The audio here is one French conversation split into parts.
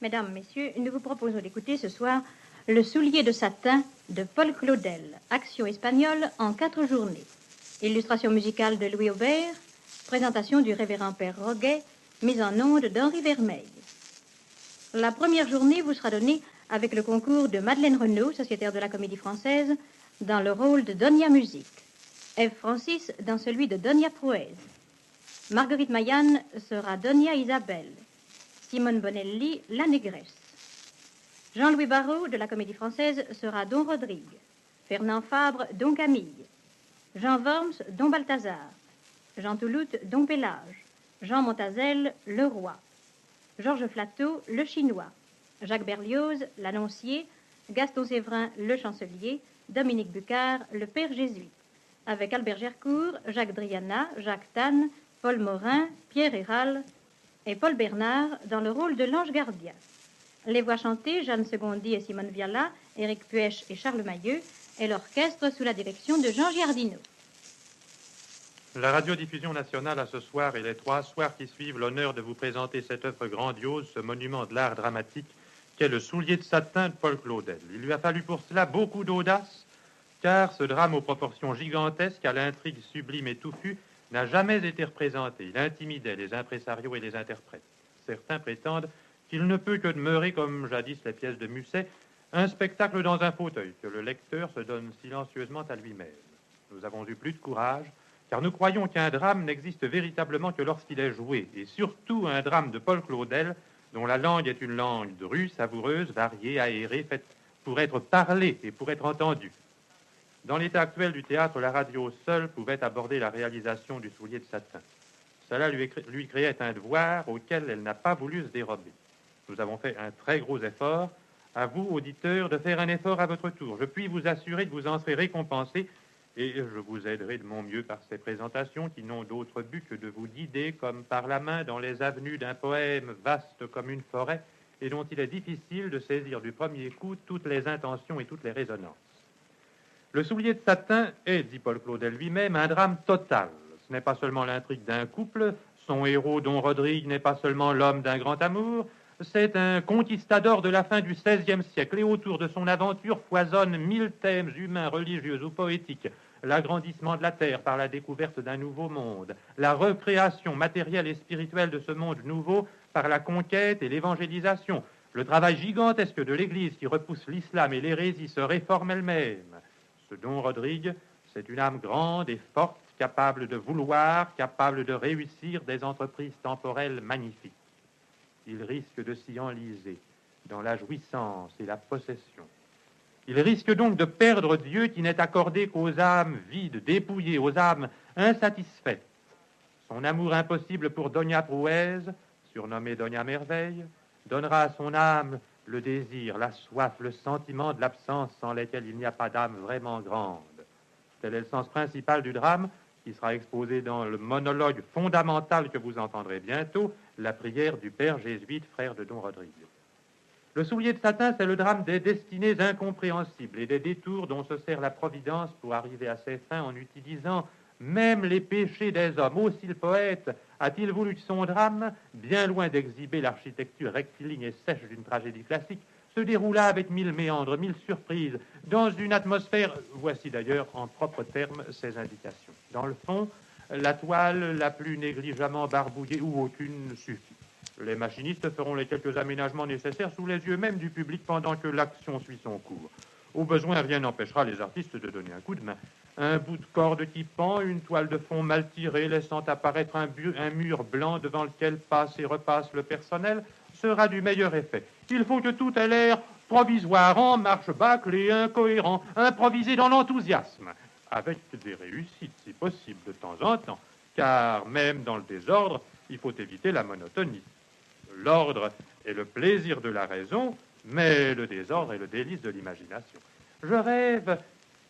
Mesdames, Messieurs, nous vous proposons d'écouter ce soir Le soulier de satin de Paul Claudel, action espagnole en 4 journées. Illustration musicale de Louis Aubert, présentation du révérend Père Roguet, mise en onde d'Henri Vermeil. La première journée vous sera donnée avec le concours de Madeleine Renaud, sociétaire de la Comédie Française, dans le rôle de Donia Musique. F. Francis dans celui de Donia Prouez. Marguerite Maillan sera Donia Isabelle. Simone Bonelli, la négresse. Jean-Louis Barrault, de la Comédie Française, sera Don Rodrigue. Fernand Fabre, Don Camille. Jean Worms, Don Balthazar. Jean Touloute, Don Pélage. Jean Montazel, le roi. Georges Flatteau, le chinois. Jacques Berlioz, l'annoncier. Gaston Séverin, le chancelier. Dominique Bucquard, le père jésuite. Avec Albert Gercourt, Jacques Driana, Jacques Tanne, Paul Morin, Pierre Héral et Paul Bernard dans le rôle de l'ange gardien. Les voix chantées, Jeanne Segondi et Simone Viala, Éric Puech et Charles Mailleux, et l'orchestre sous la direction de Jean Giardino. La radiodiffusion nationale a ce soir et les 3 soirs qui suivent l'honneur de vous présenter cette œuvre grandiose, ce monument de l'art dramatique qu'est Le soulier de satin de Paul Claudel. Il lui a fallu pour cela beaucoup d'audace, car ce drame aux proportions gigantesques, à l'intrigue sublime et touffue, n'a jamais été représenté. Il intimidait les impresarios et les interprètes. Certains prétendent qu'il ne peut que demeurer, comme jadis les pièces de Musset, un spectacle dans un fauteuil, que le lecteur se donne silencieusement à lui-même. Nous avons eu plus de courage, car nous croyons qu'un drame n'existe véritablement que lorsqu'il est joué, et surtout un drame de Paul Claudel, dont la langue est une langue drue, savoureuse, variée, aérée, faite pour être parlée et pour être entendue. Dans l'état actuel du théâtre, la radio seule pouvait aborder la réalisation du soulier de satin. Cela lui créait un devoir auquel elle n'a pas voulu se dérober. Nous avons fait un très gros effort. À vous, auditeurs, de faire un effort à votre tour. Je puis vous assurer que vous en serez récompensés et je vous aiderai de mon mieux par ces présentations qui n'ont d'autre but que de vous guider comme par la main dans les avenues d'un poème vaste comme une forêt et dont il est difficile de saisir du premier coup toutes les intentions et toutes les résonances. Le soulier de satin est, dit Paul Claudel lui-même, un drame total. Ce n'est pas seulement l'intrigue d'un couple, son héros, Don Rodrigue, n'est pas seulement l'homme d'un grand amour, c'est un conquistador de la fin du XVIe siècle, et autour de son aventure foisonnent 1000 thèmes humains, religieux ou poétiques. L'agrandissement de la terre par la découverte d'un nouveau monde, la recréation matérielle et spirituelle de ce monde nouveau par la conquête et l'évangélisation, le travail gigantesque de l'Église qui repousse l'islam et l'hérésie se réforme elle-même. Ce Don Rodrigue, c'est une âme grande et forte, capable de vouloir, capable de réussir des entreprises temporelles magnifiques. Il risque de s'y enliser dans la jouissance et la possession. Il risque donc de perdre Dieu qui n'est accordé qu'aux âmes vides, dépouillées, aux âmes insatisfaites. Son amour impossible pour Donia Prouez, surnommée Donia Merveille, donnera à son âme le désir, la soif, le sentiment de l'absence sans lesquels il n'y a pas d'âme vraiment grande. Tel est le sens principal du drame qui sera exposé dans le monologue fondamental que vous entendrez bientôt, la prière du père jésuite, frère de Don Rodrigue. Le soulier de satin, c'est le drame des destinées incompréhensibles et des détours dont se sert la Providence pour arriver à ses fins en utilisant même les péchés des hommes. Aussi le poète a-t-il voulu que son drame, bien loin d'exhiber l'architecture rectiligne et sèche d'une tragédie classique, se déroula avec 1000 méandres, 1000 surprises, dans une atmosphère, voici d'ailleurs en propres termes ses indications. Dans le fond, la toile la plus négligemment barbouillée ou aucune suffit. Les machinistes feront les quelques aménagements nécessaires sous les yeux même du public pendant que l'action suit son cours. Au besoin, rien n'empêchera les artistes de donner un coup de main. Un bout de corde qui pend, une toile de fond mal tirée, laissant apparaître un mur blanc devant lequel passe et repasse le personnel, sera du meilleur effet. Il faut que tout ait l'air provisoire, en marche, bâclé, incohérent, improvisé dans l'enthousiasme, avec des réussites, si possible, de temps en temps, car même dans le désordre, il faut éviter la monotonie. L'ordre est le plaisir de la raison, mais le désordre est le délice de l'imagination. Je rêve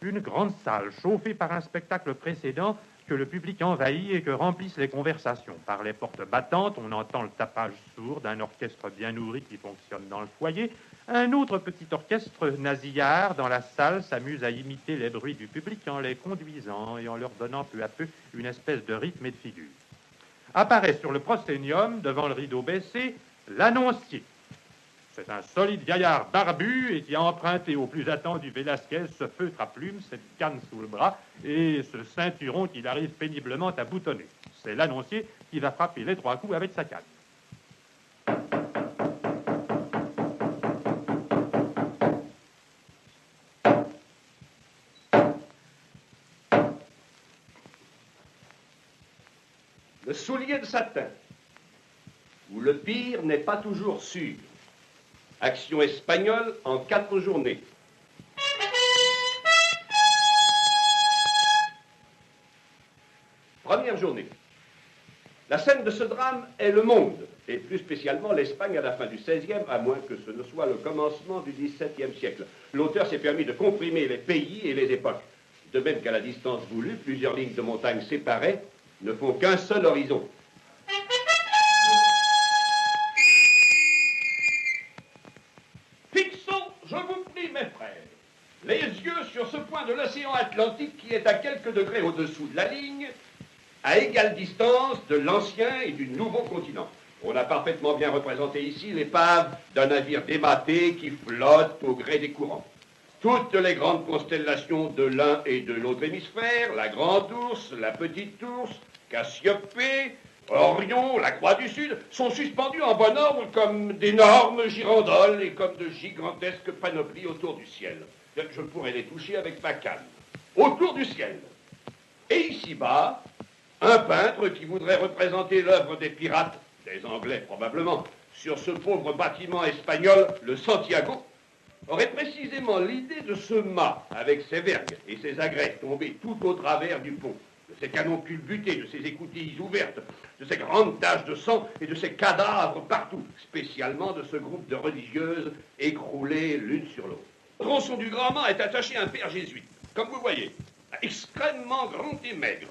une grande salle chauffée par un spectacle précédent que le public envahit et que remplissent les conversations. Par les portes battantes, on entend le tapage sourd d'un orchestre bien nourri qui fonctionne dans le foyer. Un autre petit orchestre nasillard dans la salle s'amuse à imiter les bruits du public en les conduisant et en leur donnant peu à peu une espèce de rythme et de figure. Apparaît sur le proscénium, devant le rideau baissé, l'annoncier. C'est un solide gaillard barbu et qui a emprunté au plus attendu Velasquez ce feutre à plumes, cette canne sous le bras et ce ceinturon qu'il arrive péniblement à boutonner. C'est l'annoncier qui va frapper les 3 coups avec sa canne. Le soulier de satin, où le pire n'est pas toujours sûr. Action espagnole en 4 journées. Première journée. La scène de ce drame est le monde, et plus spécialement l'Espagne à la fin du XVIe, à moins que ce ne soit le commencement du XVIIe siècle. L'auteur s'est permis de comprimer les pays et les époques. De même qu'à la distance voulue, plusieurs lignes de montagnes séparées ne font qu'un seul horizon. Fixons, je vous prie, mes frères, les yeux sur ce point de l'océan Atlantique qui est à quelques degrés au-dessous de la ligne, à égale distance de l'ancien et du nouveau continent. On a parfaitement bien représenté ici l'épave d'un navire dématé qui flotte au gré des courants. Toutes les grandes constellations de l'un et de l'autre hémisphère, la Grande Ourse, la Petite Ourse, Cassiopée, Orion, la Croix du Sud, sont suspendues en bon ordre comme d'énormes girandoles et comme de gigantesques panoplies autour du ciel. Je pourrais les toucher avec ma canne. Autour du ciel. Et ici-bas, un peintre qui voudrait représenter l'œuvre des pirates, des Anglais probablement, sur ce pauvre bâtiment espagnol, le Santiago, aurait précisément l'idée de ce mât avec ses vergues et ses agrès tombés tout au travers du pont, de ces canons culbutés, de ces écoutilles ouvertes, de ces grandes taches de sang et de ces cadavres partout, spécialement de ce groupe de religieuses écroulées l'une sur l'autre. Au tronçon du grand mât est attaché un père jésuite, comme vous voyez, extrêmement grand et maigre.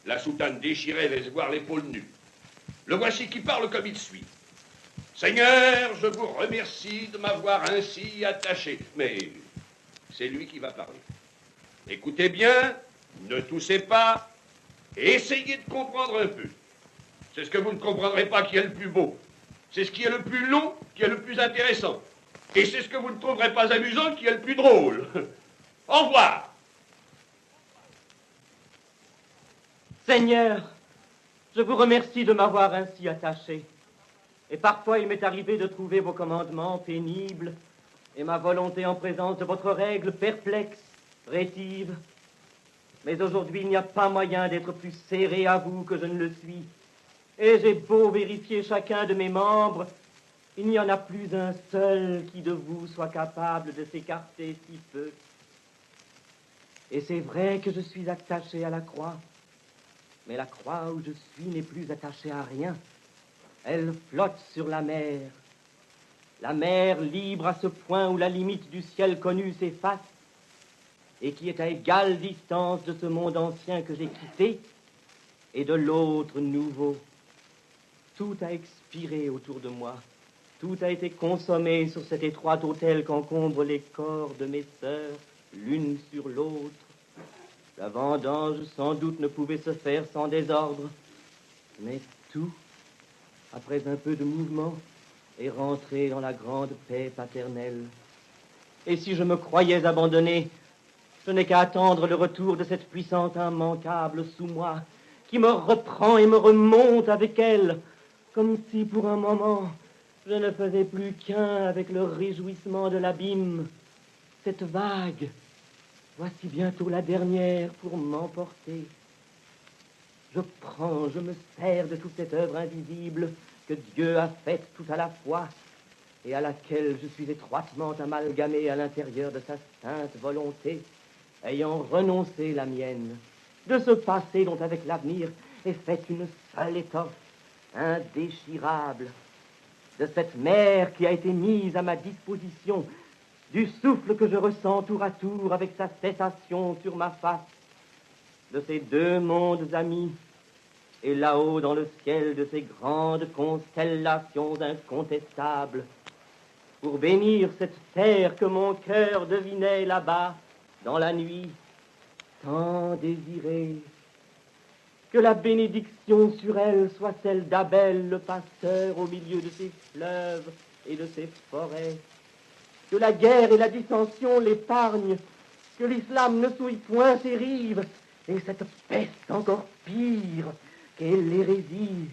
La soutane déchirée laisse voir l'épaule nue. Le voici qui parle comme il suit. Seigneur, je vous remercie de m'avoir ainsi attaché. Mais c'est lui qui va parler. Écoutez bien, ne toussez pas, et essayez de comprendre un peu. C'est ce que vous ne comprendrez pas qui est le plus beau. C'est ce qui est le plus long qui est le plus intéressant. Et c'est ce que vous ne trouverez pas amusant qui est le plus drôle. Au revoir. Seigneur, je vous remercie de m'avoir ainsi attaché. Et parfois il m'est arrivé de trouver vos commandements pénibles et ma volonté en présence de votre règle perplexe, rétive. Mais aujourd'hui, il n'y a pas moyen d'être plus serré à vous que je ne le suis. Et j'ai beau vérifier chacun de mes membres, il n'y en a plus un seul qui de vous soit capable de s'écarter si peu. Et c'est vrai que je suis attaché à la croix, mais la croix où je suis n'est plus attachée à rien. Elle flotte sur la mer libre à ce point où la limite du ciel connu s'efface et qui est à égale distance de ce monde ancien que j'ai quitté et de l'autre nouveau. Tout a expiré autour de moi. Tout a été consommé sur cet étroit autel qu'encombrent les corps de mes sœurs, l'une sur l'autre. La vendange, sans doute, ne pouvait se faire sans désordre, mais tout, après un peu de mouvement, est rentré dans la grande paix paternelle. Et si je me croyais abandonné, je n'ai qu'à attendre le retour de cette puissance immanquable sous moi, qui me reprend et me remonte avec elle, comme si pour un moment je ne faisais plus qu'un avec le réjouissement de l'abîme. Cette vague, voici bientôt la dernière pour m'emporter. Je me sers de toute cette œuvre invisible que Dieu a faite tout à la fois et à laquelle je suis étroitement amalgamé à l'intérieur de sa sainte volonté, ayant renoncé la mienne, de ce passé dont avec l'avenir est faite une seule étoffe, indéchirable, de cette mer qui a été mise à ma disposition, du souffle que je ressens tour à tour avec sa cessation sur ma face, de ces deux mondes amis, et là-haut dans le ciel de ces grandes constellations incontestables, pour bénir cette terre que mon cœur devinait là-bas, dans la nuit, tant désirée. Que la bénédiction sur elle soit celle d'Abel le pasteur au milieu de ses fleuves et de ses forêts. Que la guerre et la dissension l'épargnent, que l'islam ne souille point ses rives, et cette peste encore pire qu'est l'hérésie.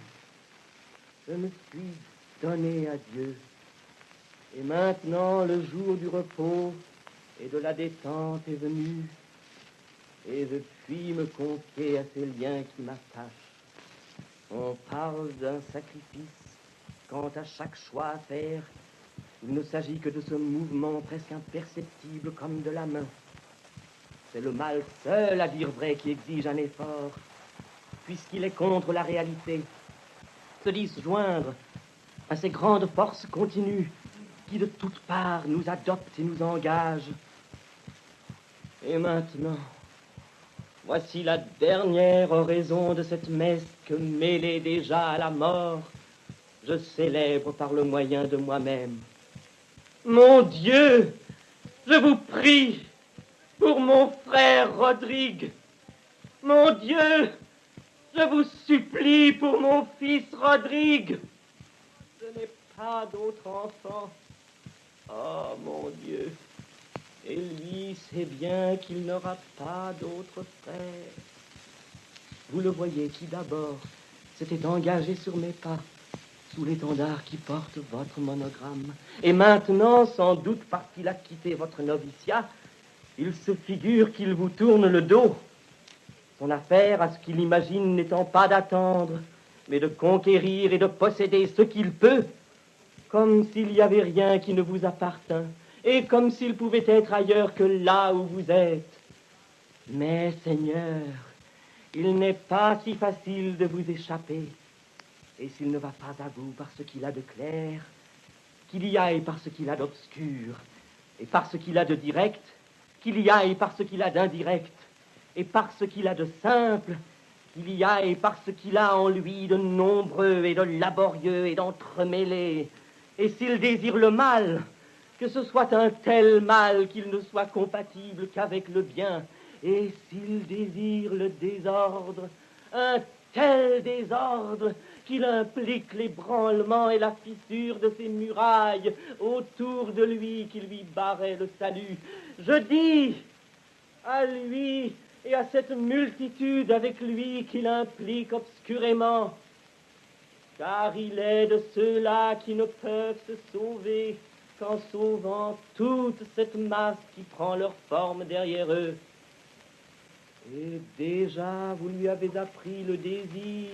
Je me suis donné à Dieu, et maintenant le jour du repos et de la détente est venu, et je puis me confier à ces liens qui m'attachent. On parle d'un sacrifice. Quant à chaque choix à faire, il ne s'agit que de ce mouvement presque imperceptible comme de la main. C'est le mal seul, à dire vrai, qui exige un effort, puisqu'il est contre la réalité. Se disjoindre à ces grandes forces continues qui de toutes parts nous adoptent et nous engagent. Et maintenant, voici la dernière oraison de cette messe que, mêlée déjà à la mort, je célèbre par le moyen de moi-même. Mon Dieu, je vous prie pour mon frère Rodrigue. Mon Dieu, je vous supplie pour mon fils Rodrigue. Je n'ai pas d'autre enfant. Oh, mon Dieu. Et lui sait bien qu'il n'aura pas d'autre frère. Vous le voyez qui d'abord s'était engagé sur mes pas, sous l'étendard qui porte votre monogramme. Et maintenant, sans doute parce qu'il a quitté votre noviciat, il se figure qu'il vous tourne le dos. Son affaire, à ce qu'il imagine, n'étant pas d'attendre, mais de conquérir et de posséder ce qu'il peut, comme s'il n'y avait rien qui ne vous appartint, et comme s'il pouvait être ailleurs que là où vous êtes. Mais, Seigneur, il n'est pas si facile de vous échapper. Et s'il ne va pas à vous par ce qu'il a de clair, qu'il y aille par ce qu'il a d'obscur, et par ce qu'il a de direct, qu'il y aille par ce qu'il a d'indirect, et par ce qu'il a de simple, qu'il y aille par ce qu'il a en lui de nombreux et de laborieux et d'entremêlés. Et s'il désire le mal, que ce soit un tel mal qu'il ne soit compatible qu'avec le bien, et s'il désire le désordre, un tel désordre qu'il implique l'ébranlement et la fissure de ces murailles autour de lui qui lui barraient le salut. Je dis à lui et à cette multitude avec lui qu'il implique obscurément, car il est de ceux-là qui ne peuvent se sauver qu'en sauvant toute cette masse qui prend leur forme derrière eux. Et déjà vous lui avez appris le désir,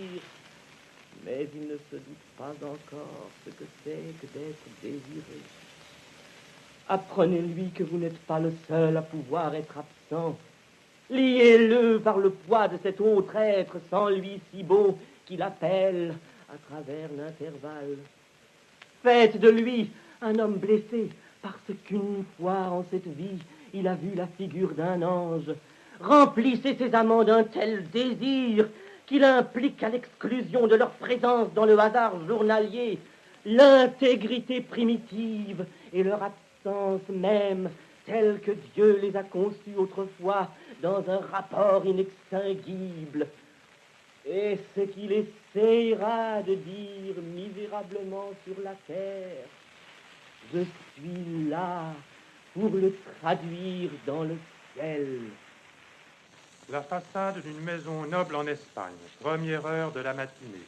mais il ne se doute pas encore ce que c'est que d'être désiré. Apprenez-lui que vous n'êtes pas le seul à pouvoir être absent. Liez-le par le poids de cet autre être sans lui si beau qu'il appelle à travers l'intervalle. Faites de lui un homme blessé parce qu'une fois en cette vie, il a vu la figure d'un ange. Remplissez ses amants d'un tel désir qu'il implique à l'exclusion de leur présence dans le hasard journalier l'intégrité primitive et leur absence même telle que Dieu les a conçus autrefois dans un rapport inextinguible. Et ce qu'il essayera de dire misérablement sur la terre, je suis là pour le traduire dans le ciel. La façade d'une maison noble en Espagne, première heure de la matinée,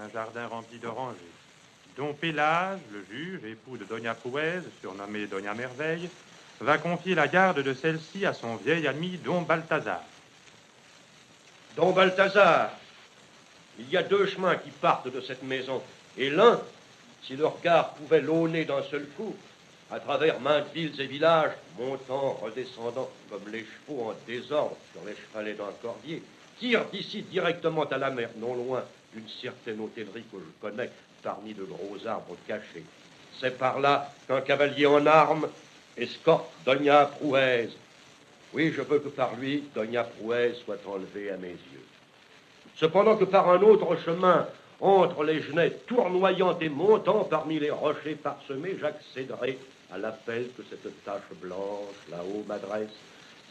un jardin rempli d'orangers. Don Pélage, le juge, époux de Doña Prouez, surnommé Doña Merveille, va confier la garde de celle-ci à son vieil ami Don Balthazar. Don Balthazar, il y a deux chemins qui partent de cette maison, et l'un, si le regard pouvait l'auner d'un seul coup, à travers maintes villes et villages, montant, redescendant, comme les chevaux en désordre sur les chevalets d'un cordier, tire d'ici directement à la mer, non loin d'une certaine hôtellerie que je connais, parmi de gros arbres cachés. C'est par là qu'un cavalier en armes escorte Doña Prouez. Oui, je veux que par lui, Doña Prouez soit enlevée à mes yeux. Cependant que par un autre chemin, entre les genêts tournoyant et montant parmi les rochers parsemés, j'accéderai à l'appel que cette tache blanche là-haut m'adresse,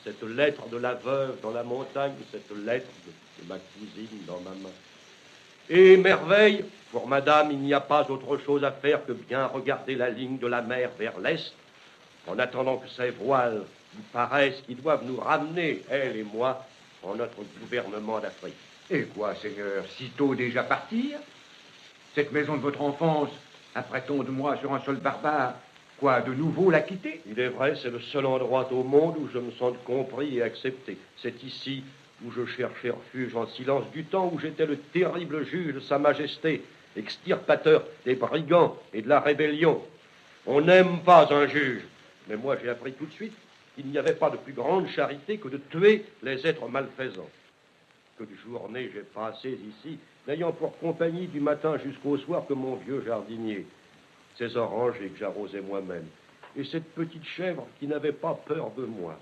cette lettre de la veuve dans la montagne, cette lettre de ma cousine dans ma main. Et merveille, pour madame, il n'y a pas autre chose à faire que bien regarder la ligne de la mer vers l'est, en attendant que ces voiles nous paraissent qui doivent nous ramener, elle et moi, en notre gouvernement d'Afrique. Et quoi, Seigneur, sitôt déjà partir? Cette maison de votre enfance, apprête-t-on de moi sur un sol barbare? Quoi, de nouveau la quitter? Il est vrai, c'est le seul endroit au monde où je me sens compris et accepté. C'est ici où je cherchais refuge en silence du temps où j'étais le terrible juge de Sa Majesté, extirpateur des brigands et de la rébellion. On n'aime pas un juge, mais moi j'ai appris tout de suite qu'il n'y avait pas de plus grande charité que de tuer les êtres malfaisants. Que de journées j'ai passées ici, n'ayant pour compagnie du matin jusqu'au soir que mon vieux jardinier, ces orangers que j'arrosais moi-même, et cette petite chèvre qui n'avait pas peur de moi.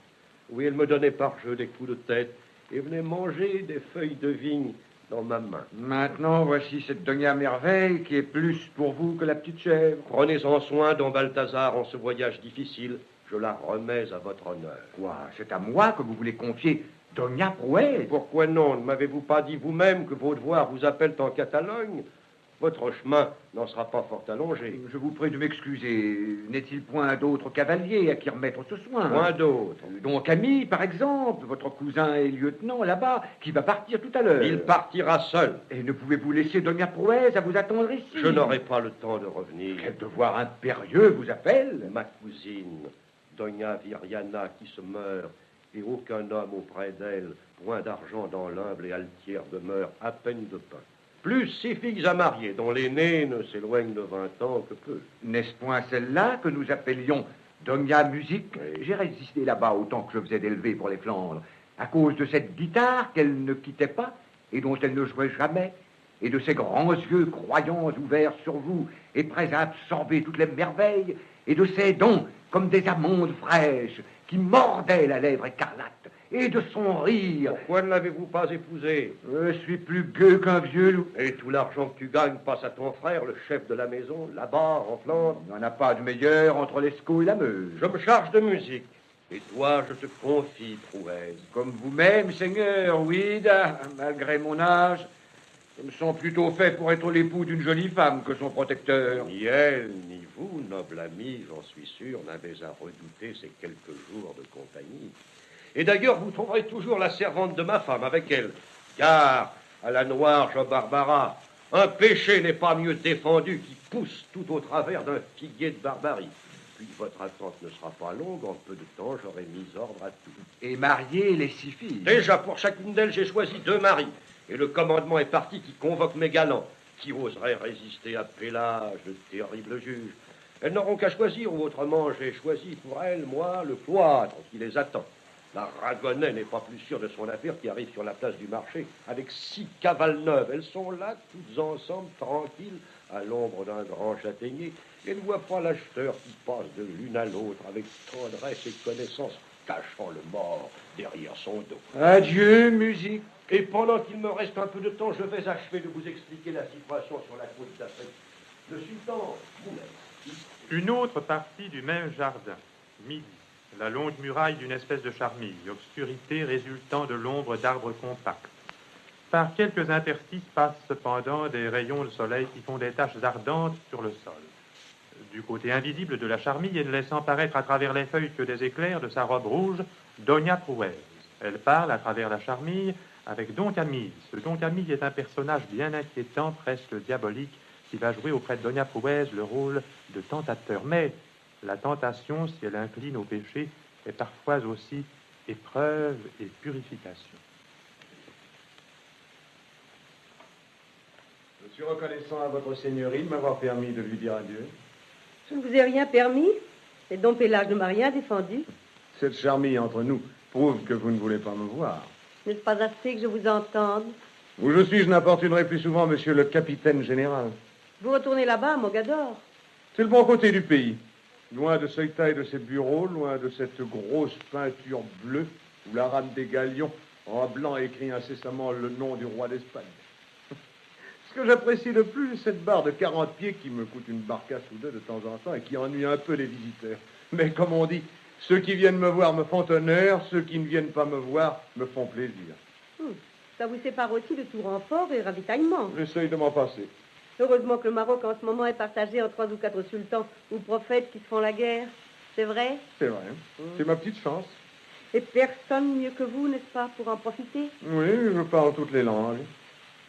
Oui, elle me donnait par jeu des coups de tête et venait manger des feuilles de vigne dans ma main. Maintenant, voici cette Donia Merveille qui est plus pour vous que la petite chèvre. Prenez-en soin, don Balthazar, en ce voyage difficile. Je la remets à votre honneur. Quoi, c'est à moi que vous voulez confier Donia Prouès? Pourquoi non? Ne m'avez-vous pas dit vous-même que vos devoirs vous appellent en Catalogne? Votre chemin n'en sera pas fort allongé. Je vous prie de m'excuser. N'est-il point d'autres cavaliers à qui remettre ce soin? Point d'autres. Don Camille, par exemple, votre cousin et lieutenant là-bas, qui va partir tout à l'heure. Il partira seul. Et ne pouvez-vous laisser Donia Prouès à vous attendre ici? Je n'aurai pas le temps de revenir. Quel devoir impérieux vous appelle? Ma cousine, Doña Viriana, qui se meurt, et aucun homme auprès d'elle, point d'argent dans l'humble et altière demeure, à peine de pain. Plus ses filles à marier, dont l'aînée ne s'éloigne de 20 ans que peu. N'est-ce point celle-là que nous appelions Donia Musique? Oui. J'ai résisté là-bas autant que je faisais d'élever pour les Flandres, à cause de cette guitare qu'elle ne quittait pas et dont elle ne jouait jamais, et de ces grands yeux croyants ouverts sur vous et prêts à absorber toutes les merveilles, et de ces dons comme des amandes fraîches qui mordaient la lèvre écarlate, et de son rire. Pourquoi ne l'avez-vous pas épousée? Je suis plus gueux qu'un vieux loup. Et tout l'argent que tu gagnes passe à ton frère, le chef de la maison, là-bas, en Flandre. Il n'y en a pas de meilleur entre l'Escaut et la Meuse. Je me charge de musique. Et toi, je te confie, Prouès. Comme vous-même, Seigneur, oui, malgré mon âge, je me sens plutôt fait pour être l'époux d'une jolie femme que son protecteur. Ni elle, ni vous, noble ami, j'en suis sûr, n'avez à redouter ces quelques jours de compagnie. Et d'ailleurs, vous trouverez toujours la servante de ma femme avec elle, car, à la noire Barbara, un péché n'est pas mieux défendu qui pousse tout au travers d'un figuier de barbarie. Puis votre attente ne sera pas longue, en peu de temps, j'aurai mis ordre à tout. Et marier les 6 filles. Déjà, pour chacune d'elles, j'ai choisi 2 maris, et le commandement est parti qui convoque mes galants, qui oseraient résister à Pélage, le terrible juge. Elles n'auront qu'à choisir, ou autrement, j'ai choisi pour elles, moi, le cloître qui les attend. La Ragonnet n'est pas plus sûre de son affaire qui arrive sur la place du marché avec 6 cavales neuves. Elles sont là, toutes ensemble, tranquilles, à l'ombre d'un grand châtaignier. Et ne voient pas l'acheteur qui passe de l'une à l'autre avec tendresse et connaissance, cachant le mort derrière son dos. Adieu, musique. Et pendant qu'il me reste un peu de temps, je vais achever de vous expliquer la situation sur la côte d'Afrique. Le sultan voulait. Une autre partie du même jardin, midi. La longue muraille d'une espèce de charmille, obscurité résultant de l'ombre d'arbres compacts. Par quelques interstices passent cependant des rayons de soleil qui font des taches ardentes sur le sol. Du côté invisible de la charmille, et ne laissant paraître à travers les feuilles que des éclairs de sa robe rouge, Donia Prouès. Elle parle à travers la charmille avec Don Camille. Ce Don Camille est un personnage bien inquiétant, presque diabolique, qui va jouer auprès de Donia Prouès le rôle de tentateur. Mais la tentation, si elle incline au péché, est parfois aussi épreuve et purification. Je suis reconnaissant à votre seigneurie de m'avoir permis de lui dire adieu. Je ne vous ai rien permis. Et Dom Pélage ne m'a rien défendu. Cette charmille entre nous prouve que vous ne voulez pas me voir. N'est-ce pas assez que je vous entende? Où je suis, je n'importunerai plus souvent monsieur le capitaine général. Vous retournez là-bas à Mogador. C'est le bon côté du pays. Loin de Ceuta et de ses bureaux, loin de cette grosse peinture bleue où la rame des galions en blanc écrit incessamment le nom du roi d'Espagne. Ce que j'apprécie le plus, c'est cette barre de 40 pieds qui me coûte une barcasse ou deux de temps en temps et qui ennuie un peu les visiteurs. Mais comme on dit, ceux qui viennent me voir me font honneur, ceux qui ne viennent pas me voir me font plaisir. Ça vous sépare aussi de tout renfort et ravitaillement. J'essaye de m'en passer. Heureusement que le Maroc en ce moment est partagé en 3 ou 4 sultans ou prophètes qui se font la guerre. C'est vrai? C'est vrai. C'est ma petite chance. Et personne mieux que vous, n'est-ce pas, pour en profiter? Oui, je parle toutes les langues.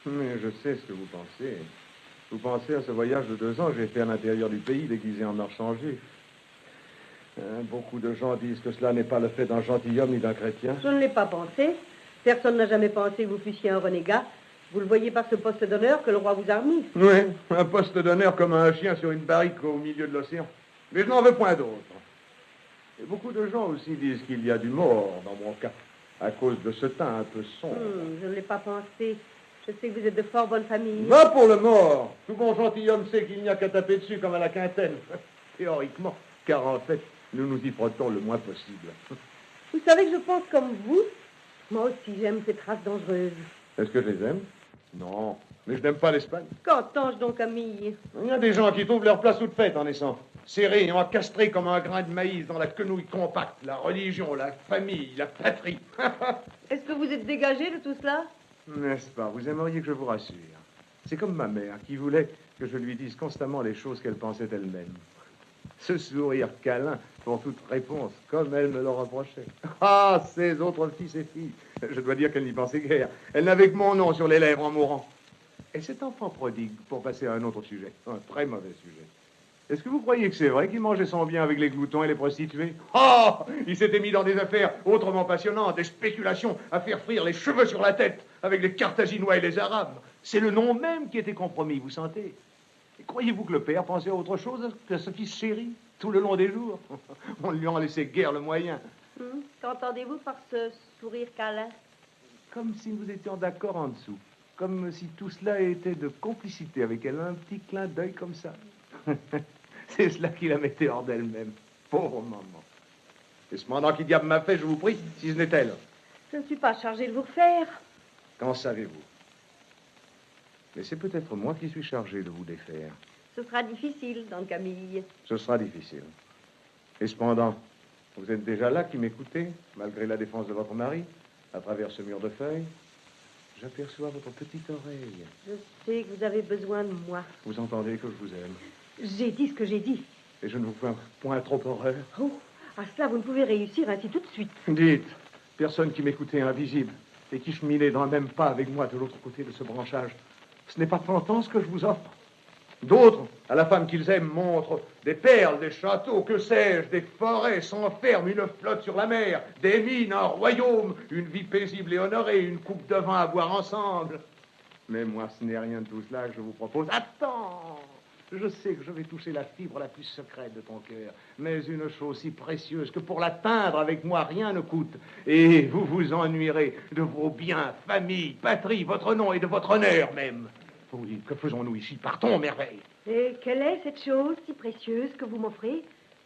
Mais je sais ce que vous pensez. Vous pensez à ce voyage de 2 ans que j'ai fait à l'intérieur du pays, déguisé en marchand juif. Beaucoup de gens disent que cela n'est pas le fait d'un gentilhomme ni d'un chrétien. Je ne l'ai pas pensé. Personne n'a jamais pensé que vous fussiez un renégat. Vous le voyez par ce poste d'honneur que le roi vous a remis. Oui, un poste d'honneur comme un chien sur une barrique au milieu de l'océan. Mais je n'en veux point d'autre. Et beaucoup de gens aussi disent qu'il y a du mort dans mon cas, à cause de ce teint un peu sombre. Je ne l'ai pas pensé. Je sais que vous êtes de fort bonne famille. Va pour le mort! Tout bon gentilhomme sait qu'il n'y a qu'à taper dessus comme à la quintaine. Théoriquement, car en fait, nous nous y frottons le moins possible. Vous savez que je pense comme vous. Moi aussi, j'aime ces traces dangereuses. Est-ce que je les aime? Non, mais je n'aime pas l'Espagne. Qu'entends-je donc, Camille? Il y a des gens qui trouvent leur place toute faite en naissant. Serrés et encastrés comme un grain de maïs dans la quenouille compacte. La religion, la famille, la patrie. Est-ce que vous êtes dégagé de tout cela? N'est-ce pas? Vous aimeriez que je vous rassure. C'est comme ma mère qui voulait que je lui dise constamment les choses qu'elle pensait elle-même. Ce sourire câlin pour toute réponse, comme elle me le reprochait. Ah, ces autres fils et filles. Je dois dire qu'elle n'y pensait guère. Elle n'avait que mon nom sur les lèvres en mourant. Et cet enfant prodigue, pour passer à un autre sujet, un très mauvais sujet. Est-ce que vous croyez que c'est vrai qu'il mangeait son bien avec les gloutons et les prostituées? Oh, il s'était mis dans des affaires autrement passionnantes, des spéculations à faire frire les cheveux sur la tête avec les Carthaginois et les Arabes. C'est le nom même qui était compromis, vous sentez? Et croyez-vous que le père pensait à autre chose que ce fils chéri tout le long des jours? On ne lui en laissait guère le moyen. Qu'entendez-vous par ce sourire câlin? Comme si nous étions d'accord en dessous. Comme si tout cela était de complicité avec elle, un petit clin d'œil comme ça. C'est cela qui la mettait hors d'elle-même. Pauvre maman. Et cependant, qui diable m'a fait, je vous prie, si ce n'est elle? Je ne suis pas chargée de vous refaire. Qu'en savez-vous? Mais c'est peut-être moi qui suis chargé de vous défaire. Ce sera difficile, Don Camille. Ce sera difficile. Et cependant, vous êtes déjà là qui m'écoutez, malgré la défense de votre mari, à travers ce mur de feuilles. J'aperçois votre petite oreille. Je sais que vous avez besoin de moi. Vous entendez que je vous aime. J'ai dit ce que j'ai dit. Et je ne vous fais point trop horreur. Oh, à cela, vous ne pouvez réussir ainsi tout de suite. Dites, personne qui m'écoutait invisible et qui cheminait dans le même pas avec moi de l'autre côté de ce branchage, ce n'est pas 30 ans ce que je vous offre. D'autres, à la femme qu'ils aiment, montrent des perles, des châteaux, que sais-je, des forêts, s'enferment, une flotte sur la mer, des mines, un royaume, une vie paisible et honorée, une coupe de vin à boire ensemble. Mais moi, ce n'est rien de tout cela que je vous propose. Attends! Je sais que je vais toucher la fibre la plus secrète de ton cœur, mais une chose si précieuse que pour l'atteindre avec moi, rien ne coûte. Et vous vous ennuierez de vos biens, famille, patrie, votre nom et de votre honneur même. Oui, que faisons-nous ici? Partons, merveille. Et quelle est cette chose si précieuse que vous m'offrez?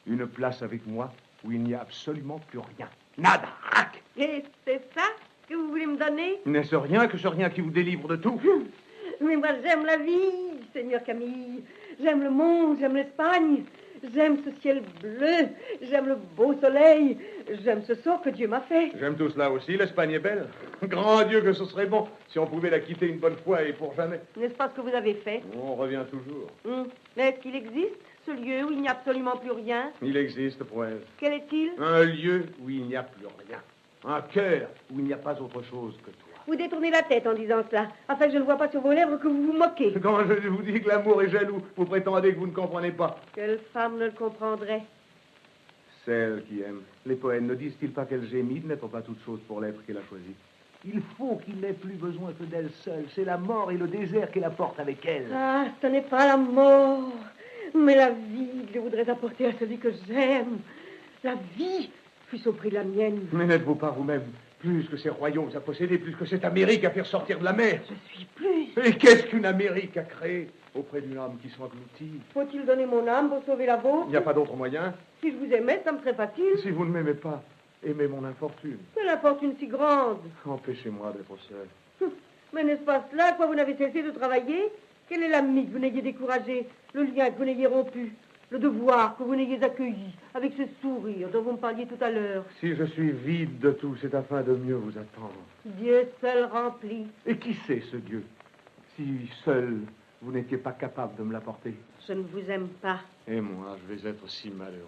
Une place avec moi où il n'y a absolument plus rien. Nada, rac. Et c'est ça que vous voulez me donner? N'est-ce rien que ce rien qui vous délivre de tout? Mais moi, j'aime la vie, Seigneur Camille. J'aime le monde, j'aime l'Espagne. J'aime ce ciel bleu, j'aime le beau soleil. J'aime ce sort que Dieu m'a fait. J'aime tout cela aussi, l'Espagne est belle. Grand Dieu que ce serait bon si on pouvait la quitter une bonne fois et pour jamais. N'est-ce pas ce que vous avez fait? On revient toujours. Mais est-ce qu'il existe, ce lieu où il n'y a absolument plus rien? Il existe, Poël. Quel est-il? Un lieu où il n'y a plus rien. Un cœur où il n'y a pas autre chose que toi. Vous détournez la tête en disant cela, afin que je ne vois pas sur vos lèvres que vous vous moquez. Quand je vous dis que l'amour est jaloux, vous prétendez que vous ne comprenez pas. Quelle femme ne le comprendrait? Celle qui aime. Les poètes ne disent-ils pas qu'elle gémit de n'être pas toute chose pour l'être qu'elle a choisi? Il faut qu'il n'ait plus besoin que d'elle seule. C'est la mort et le désert qu'elle apporte avec elle. Ah, ce n'est pas la mort, mais la vie que je voudrais apporter à celui que j'aime. La vie, fût-ce au prix de la mienne. Mais n'êtes-vous pas vous-même plus que ces royaumes à posséder, plus que cette Amérique à faire sortir de la mer? Je suis plus. Et qu'est-ce qu'une Amérique a créé auprès d'une âme qui s'engloutit? Faut-il donner mon âme pour sauver la vôtre? Il n'y a pas d'autre moyen. Si je vous aimais, ça me serait facile. Si vous ne m'aimez pas, aimez mon infortune. Quelle infortune si grande. Empêchez-moi d'être seul. Mais n'est-ce pas cela à quoi vous n'avez cessé de travailler? Quel est l'ami que vous n'ayez découragé, le lien que vous n'ayez rompu? le devoir que vous n'ayez accueilli avec ce sourire dont vous me parliez tout à l'heure. Si je suis vide de tout, c'est afin de mieux vous attendre. Dieu seul remplit. Et qui sait ce Dieu? Si seul vous n'étiez pas capable de me l'apporter. Je ne vous aime pas. Et moi, je vais être si malheureux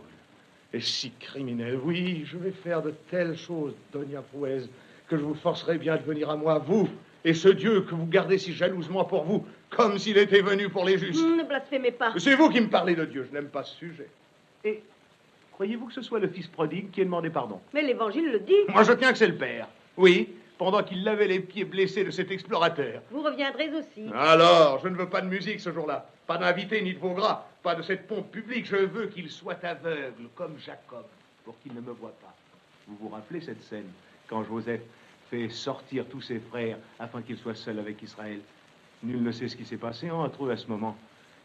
et si criminel. Oui, je vais faire de telles choses, Doña Prouez, que je vous forcerai bien de venir à moi, vous, et ce Dieu que vous gardez si jalousement pour vous, comme s'il était venu pour les justes. Ne blasphémez pas. C'est vous qui me parlez de Dieu, je n'aime pas ce sujet. Et croyez-vous que ce soit le fils prodigue qui ait demandé pardon? Mais l'Évangile le dit. Moi, je tiens que c'est le père. Oui, pendant qu'il lavait les pieds blessés de cet explorateur. Vous reviendrez aussi. Alors, je ne veux pas de musique ce jour-là, pas d'invité ni de veau gras, pas de cette pompe publique. Je veux qu'il soit aveugle, comme Jacob, pour qu'il ne me voie pas. Vous vous rappelez cette scène, quand Joseph fait sortir tous ses frères afin qu'il soit seul avec Israël? Nul ne sait ce qui s'est passé entre eux à ce moment.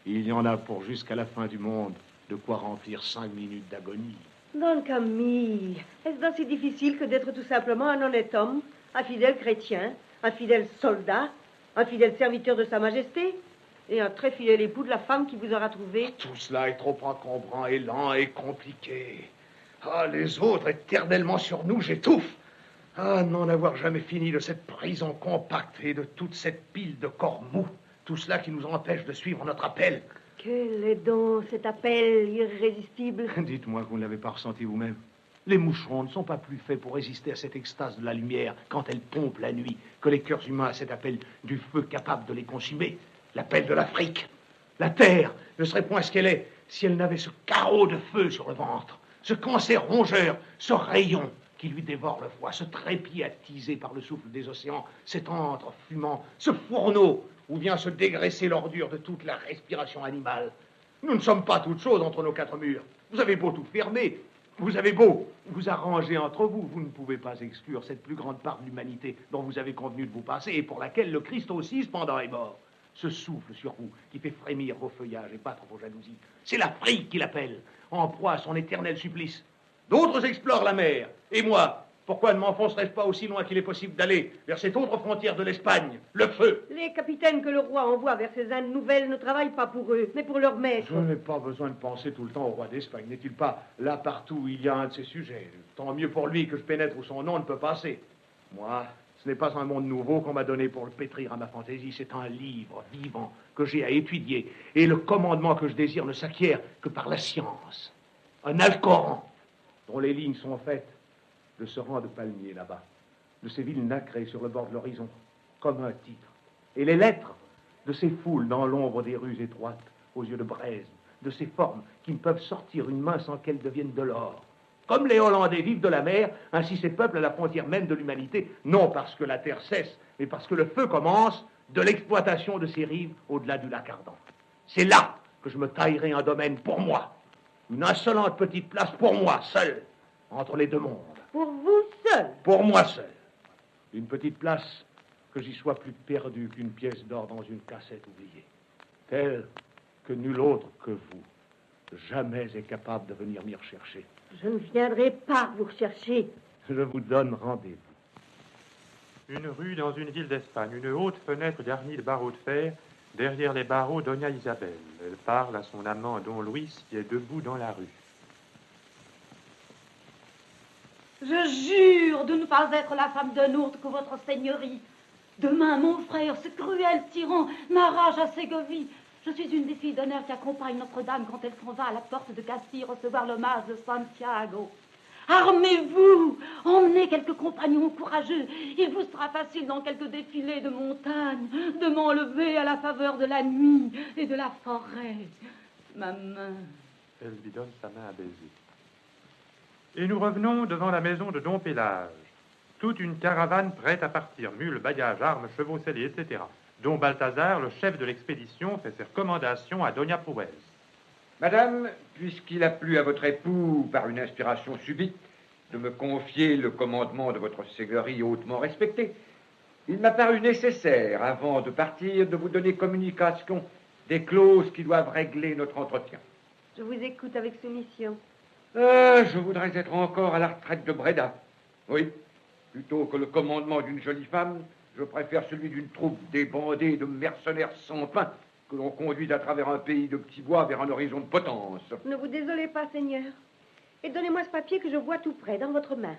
Il y en a pour jusqu'à la fin du monde, de quoi remplir 5 minutes d'agonie. Don Camille, est-ce donc si difficile que d'être tout simplement un honnête homme, un fidèle chrétien, un fidèle soldat, un fidèle serviteur de Sa Majesté et un très fidèle époux de la femme qui vous aura trouvé? Tout cela est trop encombrant et lent et compliqué. Ah, les autres éternellement sur nous, j'étouffe. Ah, n'en avoir jamais fini de cette prison compacte et de toute cette pile de corps mous. Tout cela qui nous empêche de suivre notre appel. Quel est donc cet appel irrésistible? Dites-moi que vous ne l'avez pas ressenti vous-même. Les moucherons ne sont pas plus faits pour résister à cette extase de la lumière quand elle pompe la nuit que les cœurs humains à cet appel du feu capable de les consumer. L'appel de l'Afrique. La terre ne serait point ce qu'elle est si elle n'avait ce carreau de feu sur le ventre, ce cancer rongeur, ce rayon qui lui dévore le foie, ce trépied attisé par le souffle des océans, cet antre fumant, ce fourneau où vient se dégraisser l'ordure de toute la respiration animale. Nous ne sommes pas toutes choses entre nos quatre murs. Vous avez beau tout fermer, vous avez beau vous arranger entre vous, vous ne pouvez pas exclure cette plus grande part de l'humanité dont vous avez convenu de vous passer et pour laquelle le Christ aussi cependant est mort. Ce souffle sur vous qui fait frémir vos feuillages et battre vos jalousies, c'est l'Afrique qui l'appelle, en proie à son éternel supplice. D'autres explorent la mer, et moi, pourquoi ne m'enfoncerais-je pas aussi loin qu'il est possible d'aller vers cette autre frontière de l'Espagne, le feu? Les capitaines que le roi envoie vers ces Indes nouvelles ne travaillent pas pour eux, mais pour leur maître. Je n'ai pas besoin de penser tout le temps au roi d'Espagne. N'est-il pas là partout où il y a un de ses sujets? Tant mieux pour lui que je pénètre où son nom ne peut passer. Moi, ce n'est pas un monde nouveau qu'on m'a donné pour le pétrir à ma fantaisie. C'est un livre vivant que j'ai à étudier. Et le commandement que je désire ne s'acquiert que par la science. Un Alcoran dont les lignes sont faites de ce rang de palmiers là-bas, de ces villes nacrées sur le bord de l'horizon, comme un titre. Et les lettres de ces foules dans l'ombre des rues étroites, aux yeux de braise, de ces formes qui ne peuvent sortir une main sans qu'elles deviennent de l'or. Comme les Hollandais vivent de la mer, ainsi ces peuples à la frontière même de l'humanité, non parce que la terre cesse, mais parce que le feu commence de l'exploitation de ces rives au-delà du lac ardent. C'est là que je me taillerai un domaine pour moi, une insolente petite place pour moi, seul, entre les deux mondes. Pour vous seul? Pour moi seul. Une petite place que j'y sois plus perdu qu'une pièce d'or dans une cassette oubliée. Telle que nul autre que vous jamais est capable de venir m'y rechercher. Je ne viendrai pas vous rechercher. Je vous donne rendez-vous. Une rue dans une ville d'Espagne, une haute fenêtre garnie de barreaux de fer. Derrière les barreaux, Doña Isabelle. Elle parle à son amant, Don Luis, qui est debout dans la rue. Je jure de ne pas être la femme d'un autre que votre seigneurie. Demain, mon frère, ce cruel tyran, m'arrache à Ségovie. Je suis une des filles d'honneur qui accompagne Notre-Dame quand elle s'en va à la porte de Castille recevoir l'hommage de Santiago. Armez-vous, emmenez quelques compagnons courageux. Il vous sera facile dans quelques défilés de montagne de m'enlever à la faveur de la nuit et de la forêt. Ma main. Elle lui donne sa main à baiser. Et nous revenons devant la maison de Don Pélage. Toute une caravane prête à partir, mules, bagages, armes, chevaux sellés, etc. Don Balthazar, le chef de l'expédition, fait ses recommandations à Doña Prouez. Madame, puisqu'il a plu à votre époux, par une inspiration subite, de me confier le commandement de votre seigneurie hautement respectée, il m'a paru nécessaire, avant de partir, de vous donner communication des clauses qui doivent régler notre entretien. Je vous écoute avec soumission. Je voudrais être encore à la retraite de Breda. Oui, plutôt que le commandement d'une jolie femme, je préfère celui d'une troupe débandée de mercenaires sans pain que l'on conduit à travers un pays de petits bois vers un horizon de potence. Ne vous désolez pas, Seigneur. Et donnez-moi ce papier que je vois tout près, dans votre main.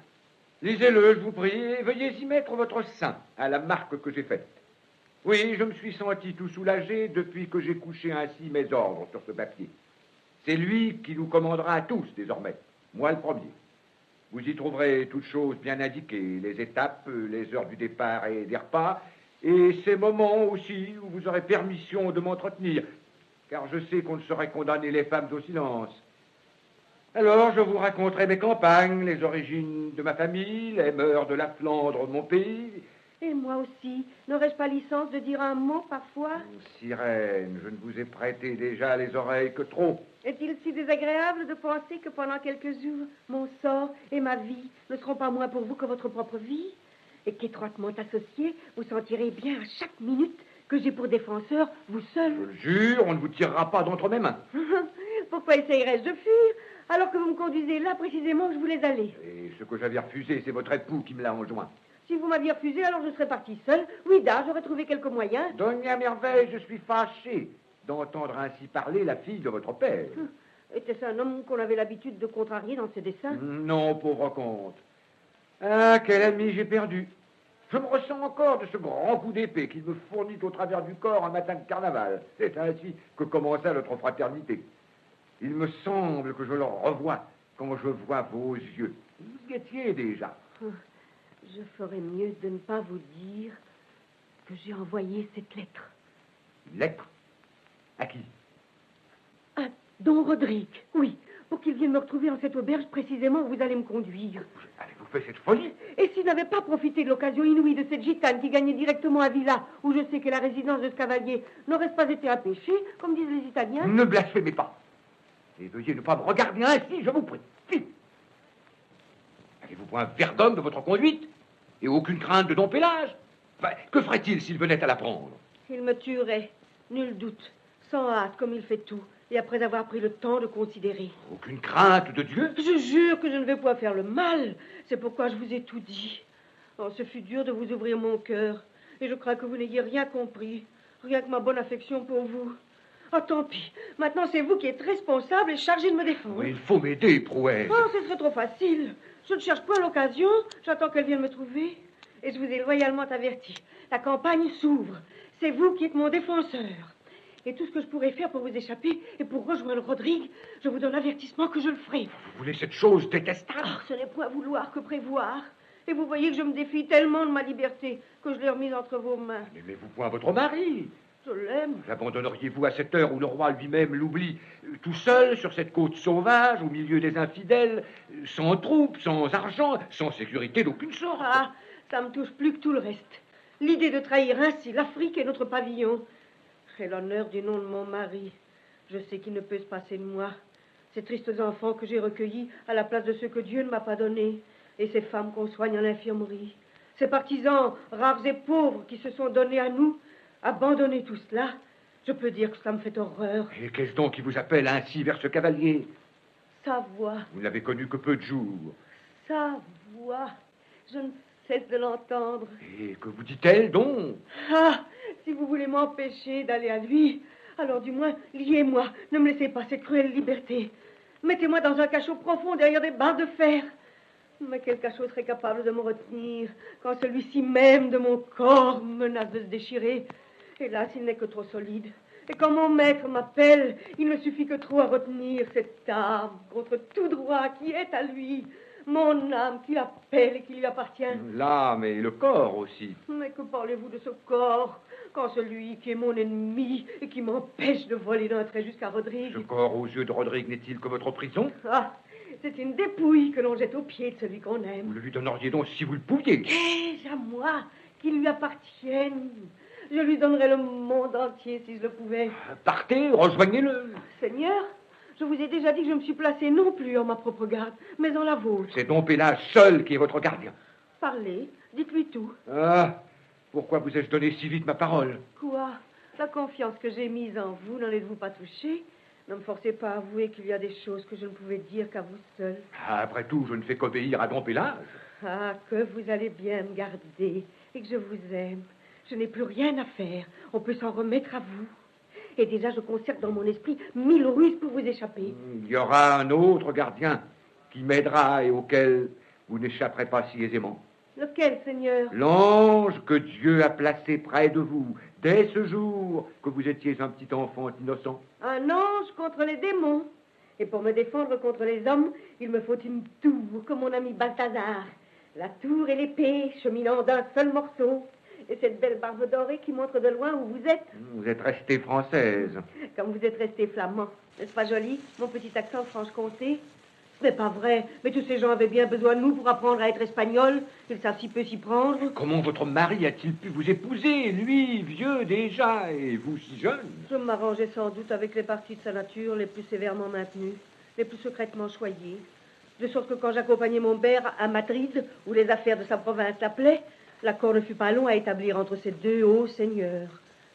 Lisez-le, je vous prie, et veuillez y mettre votre sein, à la marque que j'ai faite. Oui, je me suis senti tout soulagé depuis que j'ai couché ainsi mes ordres sur ce papier. C'est lui qui nous commandera à tous, désormais. Moi, le premier. Vous y trouverez toutes choses bien indiquées, les étapes, les heures du départ et des repas, et ces moments aussi où vous aurez permission de m'entretenir, car je sais qu'on ne saurait condamner les femmes au silence. Alors, je vous raconterai mes campagnes, les origines de ma famille, les mœurs de la Flandre, mon pays. Et moi aussi. N'aurais-je pas licence de dire un mot parfois? Sirène, je ne vous ai prêté déjà les oreilles que trop. Est-il si désagréable de penser que pendant quelques jours, mon sort et ma vie ne seront pas moins pour vous que votre propre vie? Et qu'étroitement associés, vous sentirez bien à chaque minute que j'ai pour défenseur vous seul? Je le jure, on ne vous tirera pas d'entre mes mains. Pourquoi essayerais-je de fuir alors que vous me conduisez là précisément où je voulais aller? Et ce que j'avais refusé, c'est votre époux qui me l'a enjoint. Si vous m'aviez refusé, alors je serais partie seule. Oui, j'aurais trouvé quelques moyens. Doña Merveille, je suis fâché d'entendre ainsi parler la fille de votre père. Était-ce un homme qu'on avait l'habitude de contrarier dans ses dessins? Non, pauvre comte. Ah, quel ami j'ai perdu. Je me ressens encore de ce grand coup d'épée qu'il me fournit au travers du corps un matin de carnaval. C'est ainsi que commença notre fraternité. Il me semble que je le revois quand je vois vos yeux. Vous y étiez déjà. Je ferais mieux de ne pas vous dire que j'ai envoyé cette lettre. Une lettre? À qui? À Don Rodrigue, oui, pour qu'il vienne me retrouver en cette auberge précisément où vous allez me conduire. Avez-vous fait cette folie? Et s'il n'avait pas profité de l'occasion inouïe de cette gitane qui gagnait directement à Villa, où je sais qu'est la résidence de ce cavalier, n'aurait-ce pas été un péché, comme disent les Italiens? Ne blasphémez pas. Et veuillez ne pas me regarder ainsi, je vous prie. Vite. Avez-vous point vergogne de votre conduite? Et aucune crainte de Don Pélage? Enfin, que ferait-il s'il venait à la prendre? Il me tuerait, nul doute, sans hâte comme il fait tout, et après avoir pris le temps de considérer. Aucune crainte de Dieu? Je jure que je ne vais pas faire le mal. C'est pourquoi je vous ai tout dit. Oh, ce fut dur de vous ouvrir mon cœur, et je crains que vous n'ayez rien compris, rien que ma bonne affection pour vous. Oh, tant pis. Maintenant, c'est vous qui êtes responsable et chargé de me défendre. Oui, il faut m'aider, Prouesse. Oh, ce serait trop facile. Je ne cherche point l'occasion. J'attends qu'elle vienne me trouver. Et je vous ai loyalement averti. La campagne s'ouvre. C'est vous qui êtes mon défenseur. Et tout ce que je pourrais faire pour vous échapper et pour rejoindre Rodrigue, je vous donne l'avertissement que je le ferai. Vous voulez cette chose détestable? Oh, ce n'est point vouloir que prévoir. Et vous voyez que je me défie tellement de ma liberté que je l'ai remise entre vos mains. N'aimez-vous point votre mari? Je l'aime. L'abandonneriez-vous à cette heure où le roi lui-même l'oublie, tout seul sur cette côte sauvage, au milieu des infidèles, sans troupes, sans argent, sans sécurité d'aucune sorte? Ah, ça me touche plus que tout le reste. L'idée de trahir ainsi l'Afrique et notre pavillon. Et l'honneur du nom de mon mari. Je sais qu'il ne peut se passer de moi. Ces tristes enfants que j'ai recueillis à la place de ceux que Dieu ne m'a pas donnés. Et ces femmes qu'on soigne en infirmerie. Ces partisans, rares et pauvres, qui se sont donnés à nous. Abandonner tout cela, je peux dire que cela me fait horreur. Et qu'est-ce donc qui vous appelle ainsi vers ce cavalier? Sa voix. Vous ne l'avez connu que peu de jours. Sa voix. Je ne cesse de l'entendre. Et que vous dit-elle donc? Ah, si vous voulez m'empêcher d'aller à lui, alors du moins, liez-moi. Ne me laissez pas cette cruelle liberté. Mettez-moi dans un cachot profond derrière des barres de fer. Mais quel cachot serait capable de me retenir quand celui-ci même de mon corps menace de se déchirer? Hélas, il n'est que trop solide. Et quand mon maître m'appelle, il ne suffit que trop à retenir cette âme contre tout droit qui est à lui. Mon âme qui l'appelle et qui lui appartient. L'âme et le corps aussi. Mais que parlez-vous de ce corps quand celui qui est mon ennemi et qui m'empêche de voler d'un trait jusqu'à Rodrigue? Ce corps aux yeux de Rodrigue n'est-il que votre prison? Ah, c'est une dépouille que l'on jette aux pieds de celui qu'on aime. Vous le lui donneriez donc si vous le pouviez. Qu'ai-je à moi qu'il lui appartienne? Je lui donnerais le monde entier si je le pouvais. Partez, rejoignez-le. Seigneur, je vous ai déjà dit que je me suis placée non plus en ma propre garde, mais en la vôtre. C'est Don Pélage seul qui est votre gardien. Parlez, dites-lui tout. Ah, pourquoi vous ai-je donné si vite ma parole? Quoi? La confiance que j'ai mise en vous, n'en êtes-vous pas touché? Ne me forcez pas à avouer qu'il y a des choses que je ne pouvais dire qu'à vous seul. Ah, après tout, je ne fais qu'obéir à Don Pélage. Ah, que vous allez bien me garder et que je vous aime. Je n'ai plus rien à faire. On peut s'en remettre à vous. Et déjà, je concerte dans mon esprit 1000 ruses pour vous échapper. Il y aura un autre gardien qui m'aidera et auquel vous n'échapperez pas si aisément. Lequel, Seigneur? L'ange que Dieu a placé près de vous, dès ce jour que vous étiez un petit enfant innocent. Un ange contre les démons. Et pour me défendre contre les hommes, il me faut une tour, comme mon ami Balthazar. La tour et l'épée, cheminant d'un seul morceau. Et cette belle barbe dorée qui montre de loin où vous êtes. Vous êtes restée française. Comme vous êtes resté flamand. N'est-ce pas joli, mon petit accent Franche-Comté? Ce n'est pas vrai, mais tous ces gens avaient bien besoin de nous pour apprendre à être espagnols. Ils savent si peu s'y prendre. Comment votre mari a-t-il pu vous épouser, lui, vieux déjà, et vous si jeune? Je m'arrangeais sans doute avec les parties de sa nature les plus sévèrement maintenues, les plus secrètement choyées. De sorte que quand j'accompagnais mon père à Madrid, où les affaires de sa province l'appelaient, l'accord ne fut pas long à établir entre ces deux hauts seigneurs.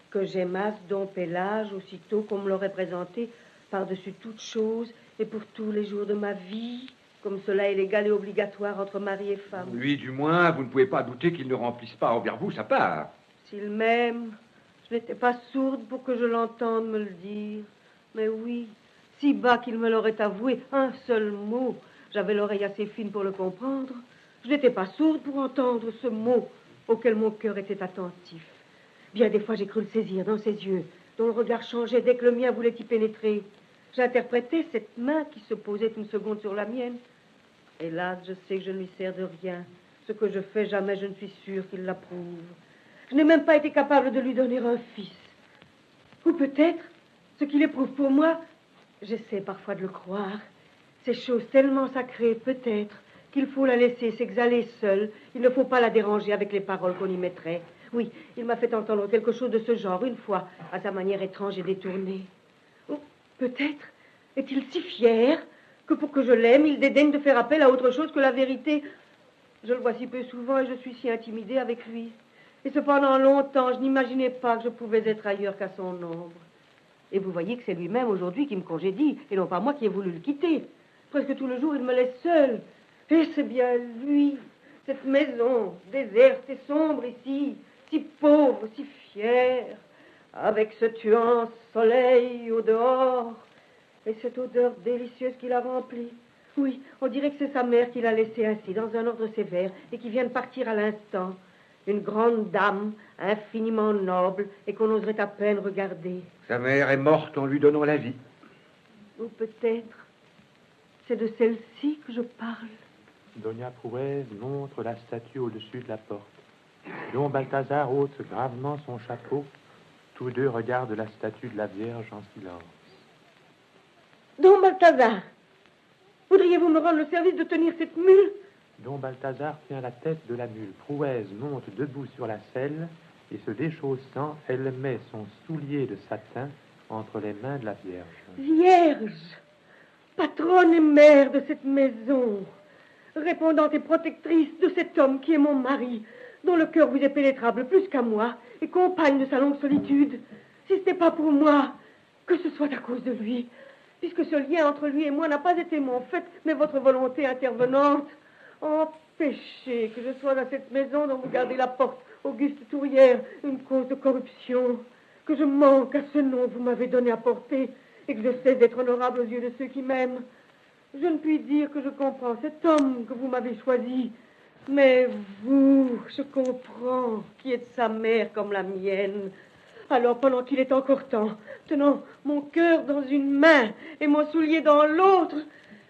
Que j'aimasse Don Pélage aussitôt qu'on me l'aurait présenté par-dessus toute chose et pour tous les jours de ma vie, comme cela est légal et obligatoire entre mari et femme. Lui, du moins, vous ne pouvez pas douter qu'il ne remplisse pas envers vous sa part. S'il m'aime, je n'étais pas sourde pour que je l'entende me le dire. Mais oui, si bas qu'il me l'aurait avoué, un seul mot, j'avais l'oreille assez fine pour le comprendre. Je n'étais pas sourde pour entendre ce mot auquel mon cœur était attentif. Bien des fois, j'ai cru le saisir dans ses yeux, dont le regard changeait dès que le mien voulait y pénétrer. J'interprétais cette main qui se posait une seconde sur la mienne. Hélas, je sais que je ne lui sers de rien. Ce que je fais, jamais je ne suis sûre qu'il l'approuve. Je n'ai même pas été capable de lui donner un fils. Ou peut-être, ce qu'il éprouve pour moi, j'essaie parfois de le croire. Ces choses tellement sacrées, peut-être, qu'il faut la laisser s'exhaler seule. Il ne faut pas la déranger avec les paroles qu'on y mettrait. Oui, il m'a fait entendre quelque chose de ce genre une fois, à sa manière étrange et détournée. Ou peut-être est-il si fier que pour que je l'aime, il dédaigne de faire appel à autre chose que la vérité. Je le vois si peu souvent et je suis si intimidée avec lui. Et cependant, longtemps, je n'imaginais pas que je pouvais être ailleurs qu'à son ombre. Et vous voyez que c'est lui-même aujourd'hui qui me congédie, et non pas moi qui ai voulu le quitter. Presque tout le jour, il me laisse seule. Et c'est bien lui, cette maison déserte et sombre ici, si pauvre, si fière, avec ce tuant soleil au dehors, et cette odeur délicieuse qui l'a rempli. Oui, on dirait que c'est sa mère qui l'a laissé ainsi, dans un ordre sévère, et qui vient de partir à l'instant. Une grande dame, infiniment noble, et qu'on oserait à peine regarder. Sa mère est morte en lui donnant la vie. Ou peut-être, c'est de celle-ci que je parle. Doña Prouez montre la statue au-dessus de la porte. Don Balthazar ôte gravement son chapeau. Tous deux regardent la statue de la Vierge en silence. Don Balthazar, voudriez-vous me rendre le service de tenir cette mule? Don Balthazar tient la tête de la mule. Prouez monte debout sur la selle et se déchaussant, elle met son soulier de satin entre les mains de la Vierge. Vierge, patronne et mère de cette maison, répondante et protectrice de cet homme qui est mon mari, dont le cœur vous est pénétrable plus qu'à moi, et compagne de sa longue solitude, si ce n'est pas pour moi, que ce soit à cause de lui, puisque ce lien entre lui et moi n'a pas été mon fait, mais votre volonté intervenante. Empêchez que je sois dans cette maison dont vous gardez la porte, Auguste Tourière, une cause de corruption, que je manque à ce nom que vous m'avez donné à porter, et que je cesse d'être honorable aux yeux de ceux qui m'aiment. Je ne puis dire que je comprends cet homme que vous m'avez choisi, mais vous, je comprends, qui êtes sa mère comme la mienne. Alors, pendant qu'il est encore temps, tenant mon cœur dans une main et mon soulier dans l'autre,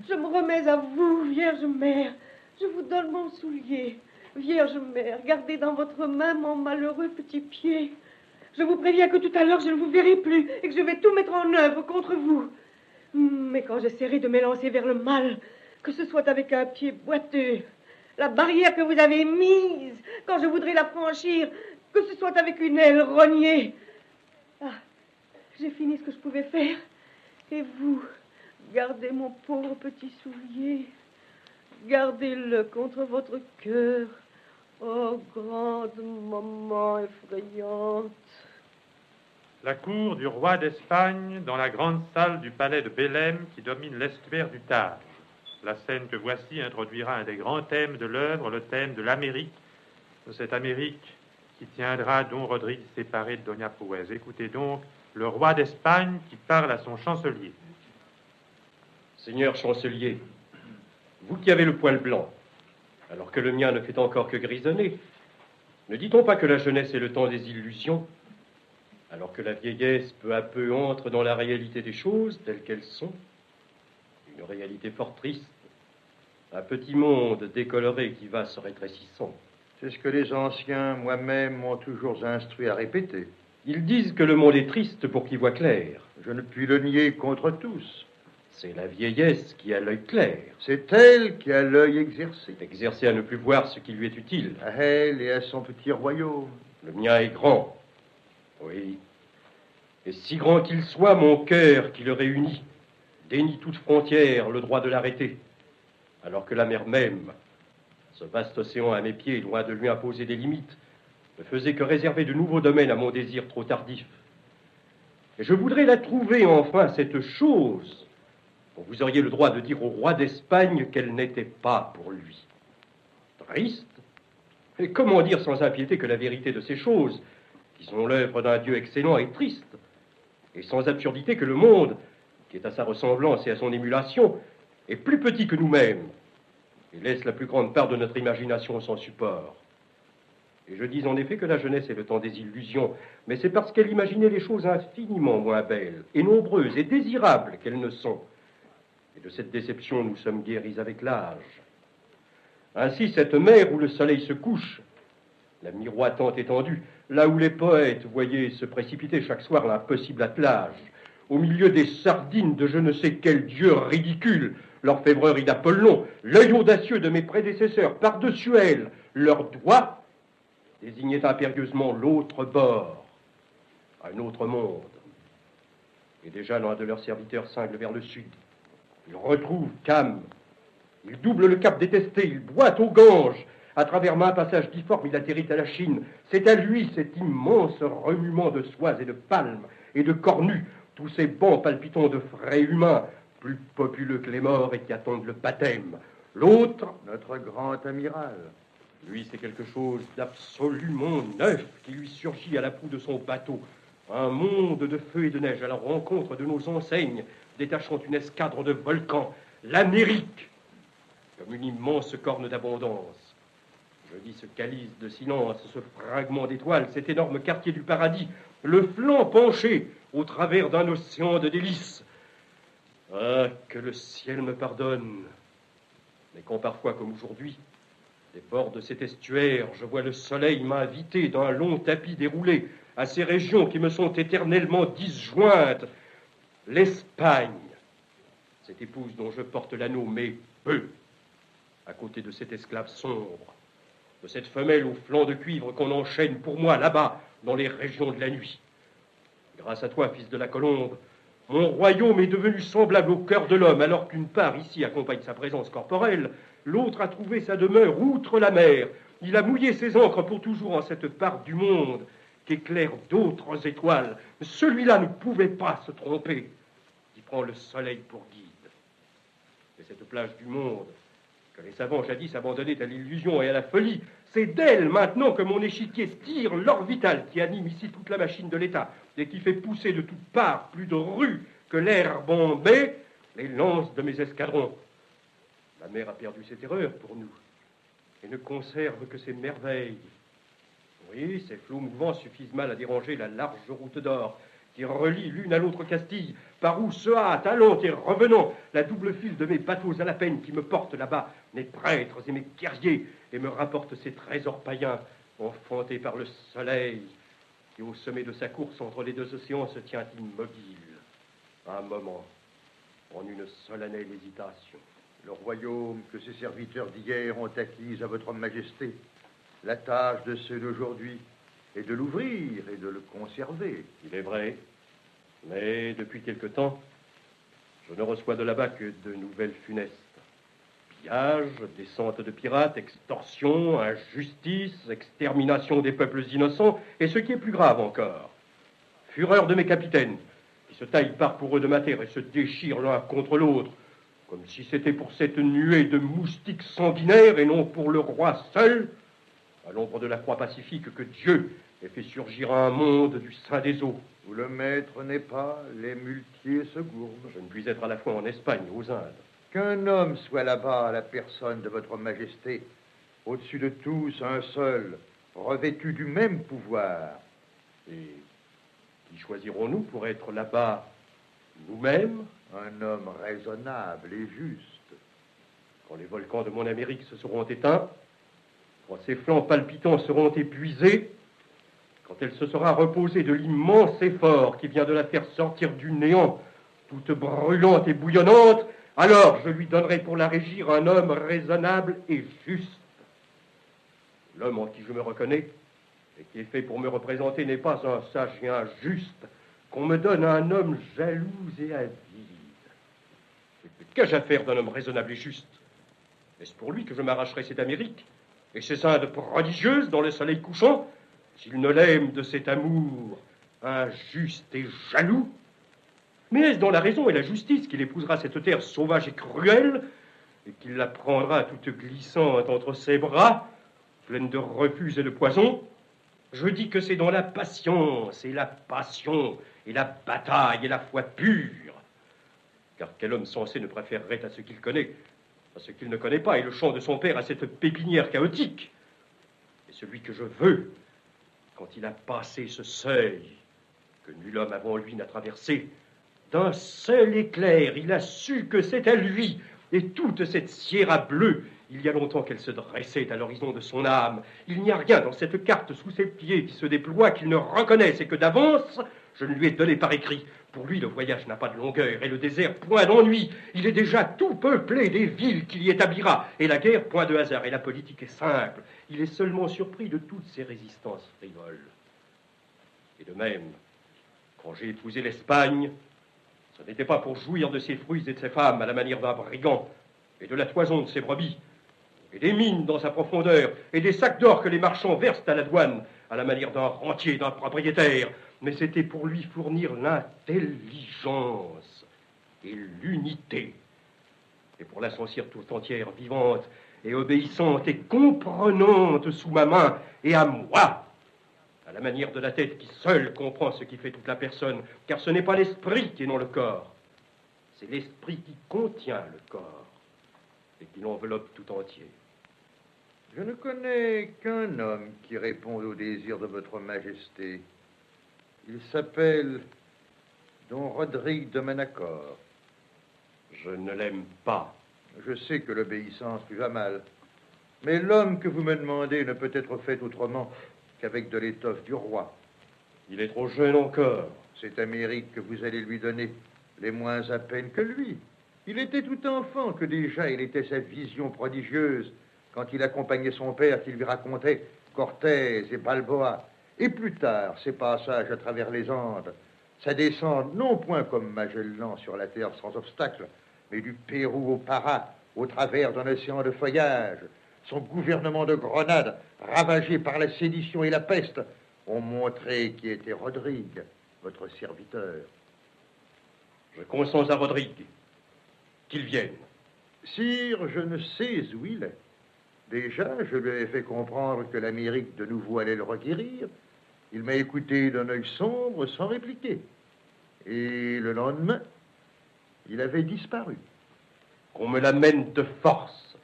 je me remets à vous, Vierge Mère. Je vous donne mon soulier. Vierge Mère, gardez dans votre main mon malheureux petit pied. Je vous préviens que tout à l'heure, je ne vous verrai plus et que je vais tout mettre en œuvre contre vous. Mais quand j'essaierai de m'élancer vers le mal, que ce soit avec un pied boiteux, la barrière que vous avez mise, quand je voudrais la franchir, que ce soit avec une aile rognée. Ah, j'ai fini ce que je pouvais faire. Et vous, gardez mon pauvre petit soulier. Gardez-le contre votre cœur. Oh, grande maman effrayante. La cour du roi d'Espagne dans la grande salle du palais de Bélem qui domine l'estuaire du Tage. La scène que voici introduira un des grands thèmes de l'œuvre, le thème de l'Amérique, de cette Amérique qui tiendra Don Rodrigue séparé de Doña Prouez. Écoutez donc le roi d'Espagne qui parle à son chancelier. Seigneur chancelier, vous qui avez le poil blanc, alors que le mien ne fait encore que grisonner, ne dit-on pas que la jeunesse est le temps des illusions, alors que la vieillesse peu à peu entre dans la réalité des choses telles qu'elles sont? Une réalité fort triste, un petit monde décoloré qui va se rétrécissant. C'est ce que les anciens, moi-même, m'ont toujours instruit à répéter. Ils disent que le monde est triste pour qui voit clair. Je ne puis le nier contre tous. C'est la vieillesse qui a l'œil clair. C'est elle qui a l'œil exercé. Exercé à ne plus voir ce qui lui est utile. À elle et à son petit royaume. Le mien est grand. Oui. Et si grand qu'il soit, mon cœur qui le réunit dénie toute frontière le droit de l'arrêter. Alors que la mer même, ce vaste océan à mes pieds, loin de lui imposer des limites, ne faisait que réserver de nouveaux domaines à mon désir trop tardif. Et je voudrais la trouver enfin, cette chose, dont vous auriez le droit de dire au roi d'Espagne qu'elle n'était pas pour lui. Triste? Et comment dire sans impiété que la vérité de ces choses, qui sont l'œuvre d'un Dieu excellent, est triste? Et sans absurdité que le monde, qui est à sa ressemblance et à son émulation, est plus petit que nous-mêmes, et laisse la plus grande part de notre imagination sans support. Et je dis en effet que la jeunesse est le temps des illusions, mais c'est parce qu'elle imaginait les choses infiniment moins belles, et nombreuses, et désirables qu'elles ne sont. Et de cette déception, nous sommes guéris avec l'âge. Ainsi, cette mer où le soleil se couche, la miroitante étendue, là où les poètes voyaient se précipiter chaque soir l'impossible attelage, au milieu des sardines de je ne sais quel dieu ridicule, l'orfèvrerie d'Apollon, l'œil audacieux de mes prédécesseurs, par-dessus elle, leurs doigts désignaient impérieusement l'autre bord, un autre monde. Et déjà l'un de leurs serviteurs cingle vers le sud. Il retrouve Cam, il double le cap détesté, il boite au Gange. À travers un passage difforme, il atterrit à la Chine. C'est à lui cet immense remuement de soies et de palmes et de cornues, tous ces bancs palpitants de frais humains, plus populeux que les morts et qui attendent le baptême. L'autre, notre grand amiral. Lui, c'est quelque chose d'absolument neuf qui lui surgit à la proue de son bateau. Un monde de feu et de neige à la rencontre de nos enseignes, détachant une escadre de volcans, l'Amérique, comme une immense corne d'abondance. Je dis ce calice de silence, ce fragment d'étoiles, cet énorme quartier du paradis, le flanc penché au travers d'un océan de délices. Ah, que le ciel me pardonne. Mais quand parfois, comme aujourd'hui, des bords de cet estuaire, je vois le soleil m'inviter d'un long tapis déroulé à ces régions qui me sont éternellement disjointes, l'Espagne, cette épouse dont je porte l'anneau, mais peu, à côté de cet esclave sombre, de cette femelle au flanc de cuivre qu'on enchaîne pour moi là-bas, dans les régions de la nuit. Grâce à toi, fils de la colombe, mon royaume est devenu semblable au cœur de l'homme, alors qu'une part ici accompagne sa présence corporelle, l'autre a trouvé sa demeure outre la mer. Il a mouillé ses ancres pour toujours en cette part du monde qu'éclairent d'autres étoiles. Celui-là ne pouvait pas se tromper, qui prend le soleil pour guide. Et cette plage du monde, que les savants jadis abandonnaient à l'illusion et à la folie, c'est d'elle maintenant que mon échiquier tire l'or vital qui anime ici toute la machine de l'État et qui fait pousser de toutes parts, plus de rues que l'herbe en baie, les lances de mes escadrons. La mer a perdu ses terreurs pour nous et ne conserve que ses merveilles. Oui, ces flots mouvants suffisent mal à déranger la large route d'or qui relie l'une à l'autre Castille, par où se hâtent, allant et revenant, la double file de mes bateaux à la peine qui me portent là-bas, mes prêtres et mes guerriers, et me rapportent ces trésors païens, enfantés par le soleil, qui au sommet de sa course entre les deux océans se tient immobile, un moment, en une solennelle hésitation. Le royaume que ces serviteurs d'hier ont acquis à votre majesté, la tâche de ceux d'aujourd'hui est de l'ouvrir et de le conserver. Il est vrai, mais depuis quelque temps, je ne reçois de là-bas que de nouvelles funestes. Pillages, descente de pirates, extorsion, injustice, extermination des peuples innocents, et ce qui est plus grave encore, fureur de mes capitaines, qui se taillent part pour eux de ma terre et se déchirent l'un contre l'autre, comme si c'était pour cette nuée de moustiques sanguinaires et non pour le roi seul, à l'ombre de la croix pacifique que Dieu et fait surgir un monde du sein des eaux. Où le maître n'est pas, les muletiers se gourdent. Je ne puis être à la fois en Espagne, aux Indes. Qu'un homme soit là-bas à la personne de votre majesté, au-dessus de tous, un seul, revêtu du même pouvoir. Et qui choisirons-nous pour être là-bas nous-mêmes? Un homme raisonnable et juste. Quand les volcans de mon Amérique se seront éteints, quand ses flancs palpitants seront épuisés, quand elle se sera reposée de l'immense effort qui vient de la faire sortir du néant, toute brûlante et bouillonnante, alors je lui donnerai pour la régir un homme raisonnable et juste. L'homme en qui je me reconnais et qui est fait pour me représenter n'est pas un sage et un juste, qu'on me donne un homme jaloux et avide. Qu'ai-je à faire d'un homme raisonnable et juste? Est-ce pour lui que je m'arracherai cette Amérique et ces Indes prodigieuses dans le soleil couchant, s'il ne l'aime de cet amour injuste et jaloux? Mais est-ce dans la raison et la justice qu'il épousera cette terre sauvage et cruelle, et qu'il la prendra toute glissante entre ses bras, pleine de refus et de poison? Je dis que c'est dans la patience et la passion et la bataille et la foi pure. Car quel homme sensé ne préférerait à ce qu'il connaît à ce qu'il ne connaît pas, et le champ de son père à cette pépinière chaotique? Et celui que je veux, quand il a passé ce seuil que nul homme avant lui n'a traversé, d'un seul éclair, il a su que c'était lui, et toute cette sierra bleue, il y a longtemps qu'elle se dressait à l'horizon de son âme. Il n'y a rien dans cette carte sous ses pieds qui se déploie qu'il ne reconnaisse, et que d'avance, je ne lui ai donné par écrit. Pour lui, le voyage n'a pas de longueur, et le désert, point d'ennui. Il est déjà tout peuplé des villes qu'il y établira, et la guerre, point de hasard, et la politique est simple. Il est seulement surpris de toutes ces résistances frivoles. Et de même, quand j'ai épousé l'Espagne, ce n'était pas pour jouir de ses fruits et de ses femmes à la manière d'un brigand, et de la toison de ses brebis, et des mines dans sa profondeur, et des sacs d'or que les marchands versent à la douane, à la manière d'un rentier, d'un propriétaire, mais c'était pour lui fournir l'intelligence et l'unité, et pour la sentir tout entière, vivante et obéissante et comprenante sous ma main et à moi, à la manière de la tête qui seule comprend ce qui fait toute la personne, car ce n'est pas l'esprit qui est dans le corps, c'est l'esprit qui contient le corps et qui l'enveloppe tout entier. Je ne connais qu'un homme qui réponde au désir de votre majesté. Il s'appelle Don Rodrigue de Manacor. Je ne l'aime pas. Je sais que l'obéissance lui va mal. Mais l'homme que vous me demandez ne peut être fait autrement qu'avec de l'étoffe du roi. Il est trop jeune encore. Cette Amérique que vous allez lui donner l'est moins à peine que lui. Il était tout enfant que déjà il était sa vision prodigieuse quand il accompagnait son père qui lui racontait Cortés et Balboa. Et plus tard, ses passages à travers les Andes, sa descente, non point comme Magellan sur la terre sans obstacle, mais du Pérou au Pará, au travers d'un océan de feuillage, son gouvernement de Grenade, ravagé par la sédition et la peste, ont montré qui était Rodrigue, votre serviteur. Je consens à Rodrigue, qu'il vienne. Sire, je ne sais où il est. Déjà, je lui ai fait comprendre que l'Amérique de nouveau allait le requérir. Il m'a écouté d'un œil sombre sans répliquer. Et le lendemain, il avait disparu. Qu'on me l'amène de force.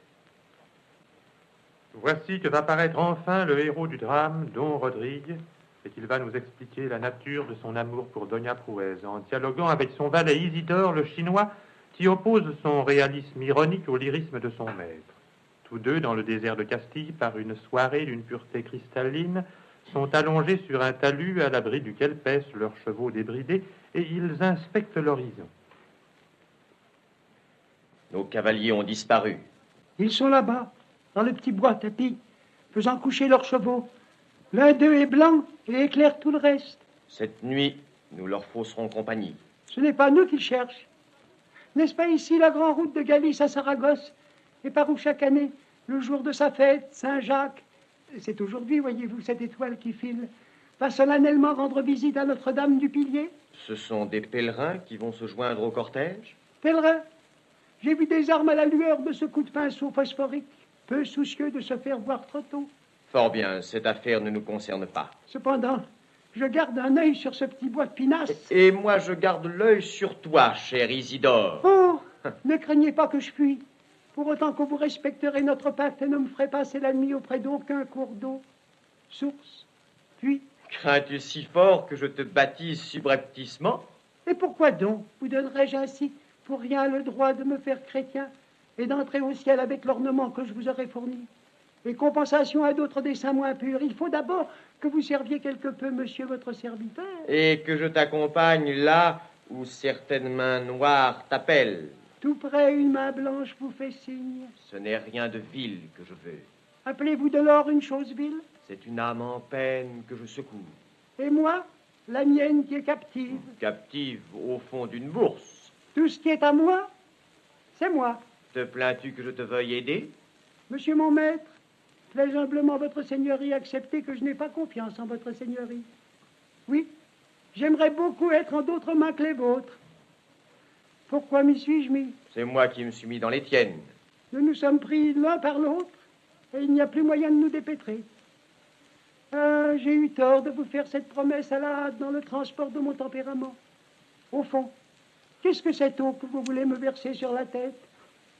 Voici que va paraître enfin le héros du drame, Don Rodrigue, et qu'il va nous expliquer la nature de son amour pour Doña Pruez, en dialoguant avec son valet Isidore, le Chinois, qui oppose son réalisme ironique au lyrisme de son maître. Tous deux, dans le désert de Castille, par une soirée d'une pureté cristalline, sont allongés sur un talus à l'abri duquel paissent leurs chevaux débridés, et ils inspectent l'horizon. Nos cavaliers ont disparu. Ils sont là-bas, dans le petit bois à tapis, faisant coucher leurs chevaux. L'un d'eux est blanc et éclaire tout le reste. Cette nuit, nous leur fausserons compagnie. Ce n'est pas nous qu'ils cherchent. N'est-ce pas ici la grande route de Galice à Saragosse, et par où chaque année, le jour de sa fête, Saint-Jacques, c'est aujourd'hui, voyez-vous, cette étoile qui file, va solennellement rendre visite à Notre-Dame du Pilier? Ce sont des pèlerins qui vont se joindre au cortège? Pèlerins? J'ai vu des armes à la lueur de ce coup de pinceau phosphorique, peu soucieux de se faire voir trop tôt. Fort bien, cette affaire ne nous concerne pas. Cependant, je garde un œil sur ce petit bois de pinasse. Et moi, je garde l'œil sur toi, cher Isidore. Oh, ne craignez pas que je fuis. Pour autant que vous respecterez notre pacte et ne me ferez passer la nuit auprès d'aucun cours d'eau, source, puits. Crains-tu si fort que je te baptise subrepticement? Et pourquoi donc vous donnerais-je ainsi pour rien le droit de me faire chrétien et d'entrer au ciel avec l'ornement que je vous aurais fourni? Et compensation à d'autres desseins moins purs, il faut d'abord que vous serviez quelque peu monsieur votre serviteur. Et que je t'accompagne là où certaines mains noires t'appellent. Tout près, une main blanche vous fait signe. Ce n'est rien de vil que je veux. Appelez-vous de l'or une chose vile? C'est une âme en peine que je secoue. Et moi, la mienne qui est captive. Captive au fond d'une bourse. Tout ce qui est à moi, c'est moi. Te plains-tu que je te veuille aider? Monsieur mon maître, fais humblement votre seigneurie accepter que je n'ai pas confiance en votre seigneurie. Oui, j'aimerais beaucoup être en d'autres mains que les vôtres. Pourquoi m'y suis-je mis? C'est moi qui me suis mis dans les tiennes. Nous nous sommes pris l'un par l'autre et il n'y a plus moyen de nous dépêtrer. Ah, j'ai eu tort de vous faire cette promesse à la hâte dans le transport de mon tempérament. Au fond, qu'est-ce que cette eau que vous voulez me verser sur la tête?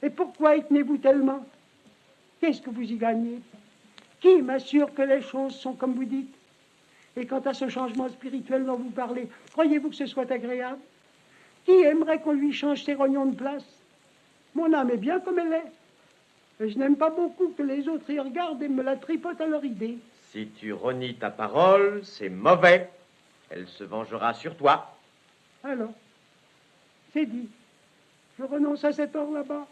Et pourquoi y tenez-vous tellement? Qu'est-ce que vous y gagnez? Qui m'assure que les choses sont comme vous dites? Et quant à ce changement spirituel dont vous parlez, croyez-vous que ce soit agréable? Qui aimerait qu'on lui change ses rognons de place? Mon âme est bien comme elle est. Et je n'aime pas beaucoup que les autres y regardent et me la tripotent à leur idée. Si tu renies ta parole, c'est mauvais. Elle se vengera sur toi. Alors, c'est dit. Je renonce à cet or là-bas.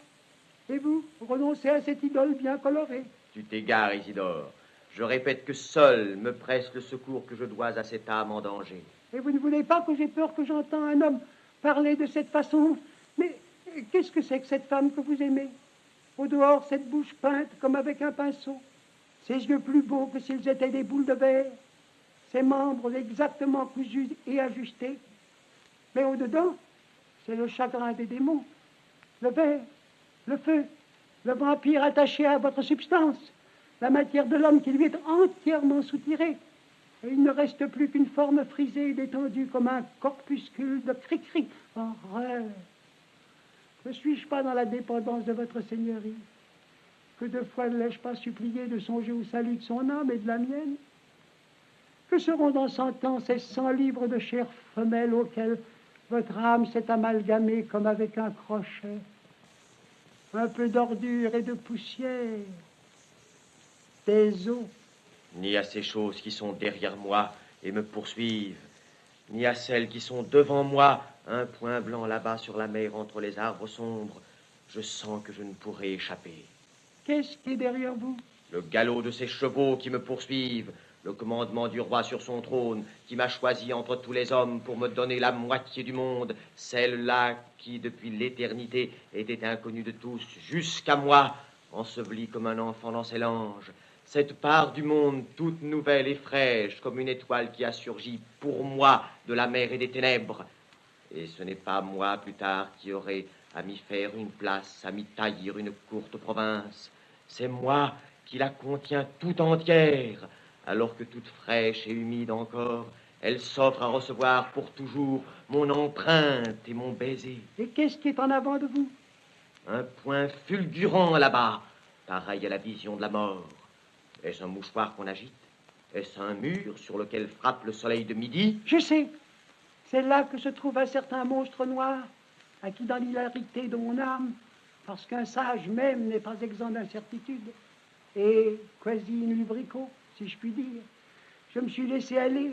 Et vous, renoncez à cette idole bien colorée. Tu t'égares, Isidore. Je répète que seul me presse le secours que je dois à cette âme en danger. Et vous ne voulez pas que j'ai peur que j'entends un homme parler de cette façon? Mais qu'est-ce que c'est que cette femme que vous aimez? Au dehors, cette bouche peinte comme avec un pinceau, ses yeux plus beaux que s'ils étaient des boules de verre, ses membres exactement cousus et ajustés. Mais au-dedans, c'est le chagrin des démons, le verre, le feu, le vampire attaché à votre substance, la matière de l'homme qui lui est entièrement soutirée. Et il ne reste plus qu'une forme frisée et détendue comme un corpuscule de cri-cri. Horreur! Ne suis-je pas dans la dépendance de votre seigneurie? Que de fois ne l'ai-je pas supplié de songer au salut de son âme et de la mienne? Que seront dans 100 ans ces 100 livres de chair femelle auxquels votre âme s'est amalgamée comme avec un crochet? Un peu d'ordure et de poussière, des os. Ni à ces choses qui sont derrière moi et me poursuivent, ni à celles qui sont devant moi, un point blanc là-bas sur la mer entre les arbres sombres. Je sens que je ne pourrai échapper. Qu'est-ce qui est derrière vous? Le galop de ces chevaux qui me poursuivent, le commandement du roi sur son trône, qui m'a choisi entre tous les hommes pour me donner la moitié du monde, celle-là qui, depuis l'éternité, était inconnue de tous, jusqu'à moi, ensevelie comme un enfant dans ses langes. Cette part du monde toute nouvelle et fraîche, comme une étoile qui a surgi pour moi de la mer et des ténèbres. Et ce n'est pas moi, plus tard, qui aurai à m'y faire une place, à m'y taillir une courte province. C'est moi qui la contiens tout entière, alors que toute fraîche et humide encore, elle s'offre à recevoir pour toujours mon empreinte et mon baiser. Et qu'est-ce qui est en avant de vous? Un point fulgurant là-bas, pareil à la vision de la mort. Est-ce un mouchoir qu'on agite? Est-ce un mur sur lequel frappe le soleil de midi? Je sais. C'est là que se trouve un certain monstre noir, à qui dans l'hilarité de mon âme, parce qu'un sage même n'est pas exempt d'incertitude, et quasi in lubrico, si je puis dire, je me suis laissé aller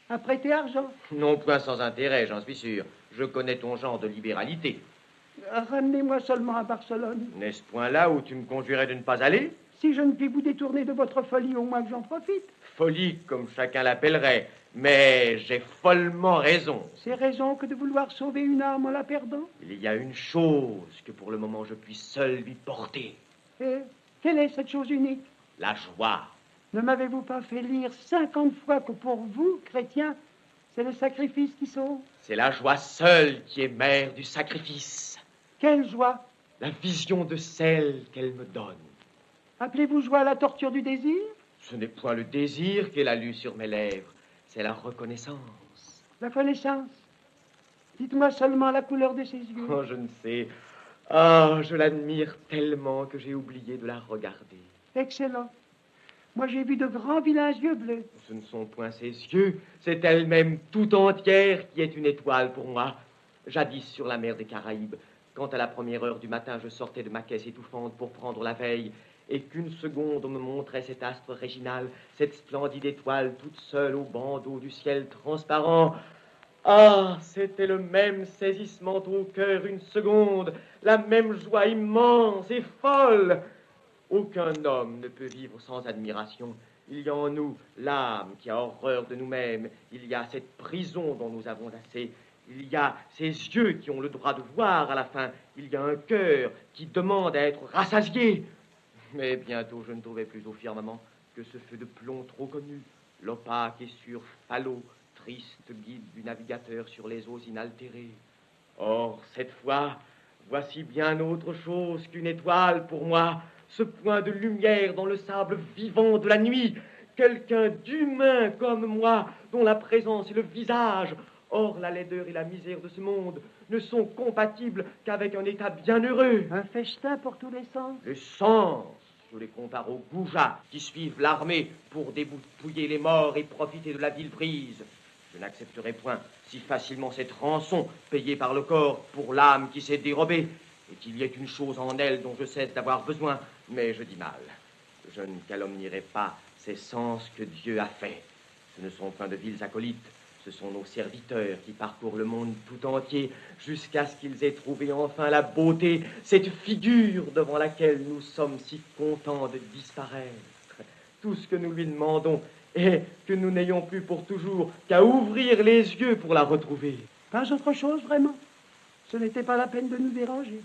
à prêter argent. Non point sans intérêt, j'en suis sûr. Je connais ton genre de libéralité. Ramenez-moi seulement à Barcelone. N'est-ce point là où tu me conjurais de ne pas aller? Si je ne puis vous détourner de votre folie, au moins que j'en profite. Folie, comme chacun l'appellerait, mais j'ai follement raison. C'est raison que de vouloir sauver une âme en la perdant? Il y a une chose que pour le moment je puis seul lui porter. Et quelle est cette chose unique? La joie. Ne m'avez-vous pas fait lire 50 fois que pour vous, chrétiens, c'est le sacrifice qui sauve? C'est la joie seule qui est mère du sacrifice. Quelle joie? La vision de celle qu'elle me donne. Appelez-vous joie la torture du désir? Ce n'est point le désir qu'elle a lu sur mes lèvres, c'est la reconnaissance. La connaissance. Dites-moi seulement la couleur de ses yeux. Oh, je ne sais. Ah, je l'admire tellement que j'ai oublié de la regarder. Excellent. Moi, j'ai vu de grands vilains yeux bleus. Ce ne sont point ses yeux, c'est elle-même tout entière qui est une étoile pour moi. Jadis sur la mer des Caraïbes, quand à la première heure du matin je sortais de ma caisse étouffante pour prendre la veille, et qu'une seconde on me montrait cet astre réginal, cette splendide étoile toute seule au bandeau du ciel transparent. Ah, c'était le même saisissement au cœur une seconde, la même joie immense et folle. Aucun homme ne peut vivre sans admiration. Il y a en nous l'âme qui a horreur de nous-mêmes. Il y a cette prison dont nous avons assez. Il y a ces yeux qui ont le droit de voir à la fin. Il y a un cœur qui demande à être rassasié. Mais bientôt, je ne trouvais plus au firmament que ce feu de plomb trop connu, l'opaque et sûr falot, triste guide du navigateur sur les eaux inaltérées. Or, cette fois, voici bien autre chose qu'une étoile pour moi, ce point de lumière dans le sable vivant de la nuit, quelqu'un d'humain comme moi, dont la présence et le visage, or la laideur et la misère de ce monde, ne sont compatibles qu'avec un état bienheureux. Un festin pour tous les sens. Les sens, je les compare aux goujats qui suivent l'armée pour dépouiller les morts et profiter de la ville prise. Je n'accepterai point si facilement cette rançon payée par le corps pour l'âme qui s'est dérobée, et qu'il y ait une chose en elle dont je cesse d'avoir besoin, mais je dis mal. Je ne calomnierai pas ces sens que Dieu a faits. Ce ne sont point de vils acolytes, ce sont nos serviteurs qui parcourent le monde tout entier jusqu'à ce qu'ils aient trouvé enfin la beauté, cette figure devant laquelle nous sommes si contents de disparaître. Tout ce que nous lui demandons est que nous n'ayons plus pour toujours qu'à ouvrir les yeux pour la retrouver. Pas autre chose, vraiment. Ce n'était pas la peine de nous déranger.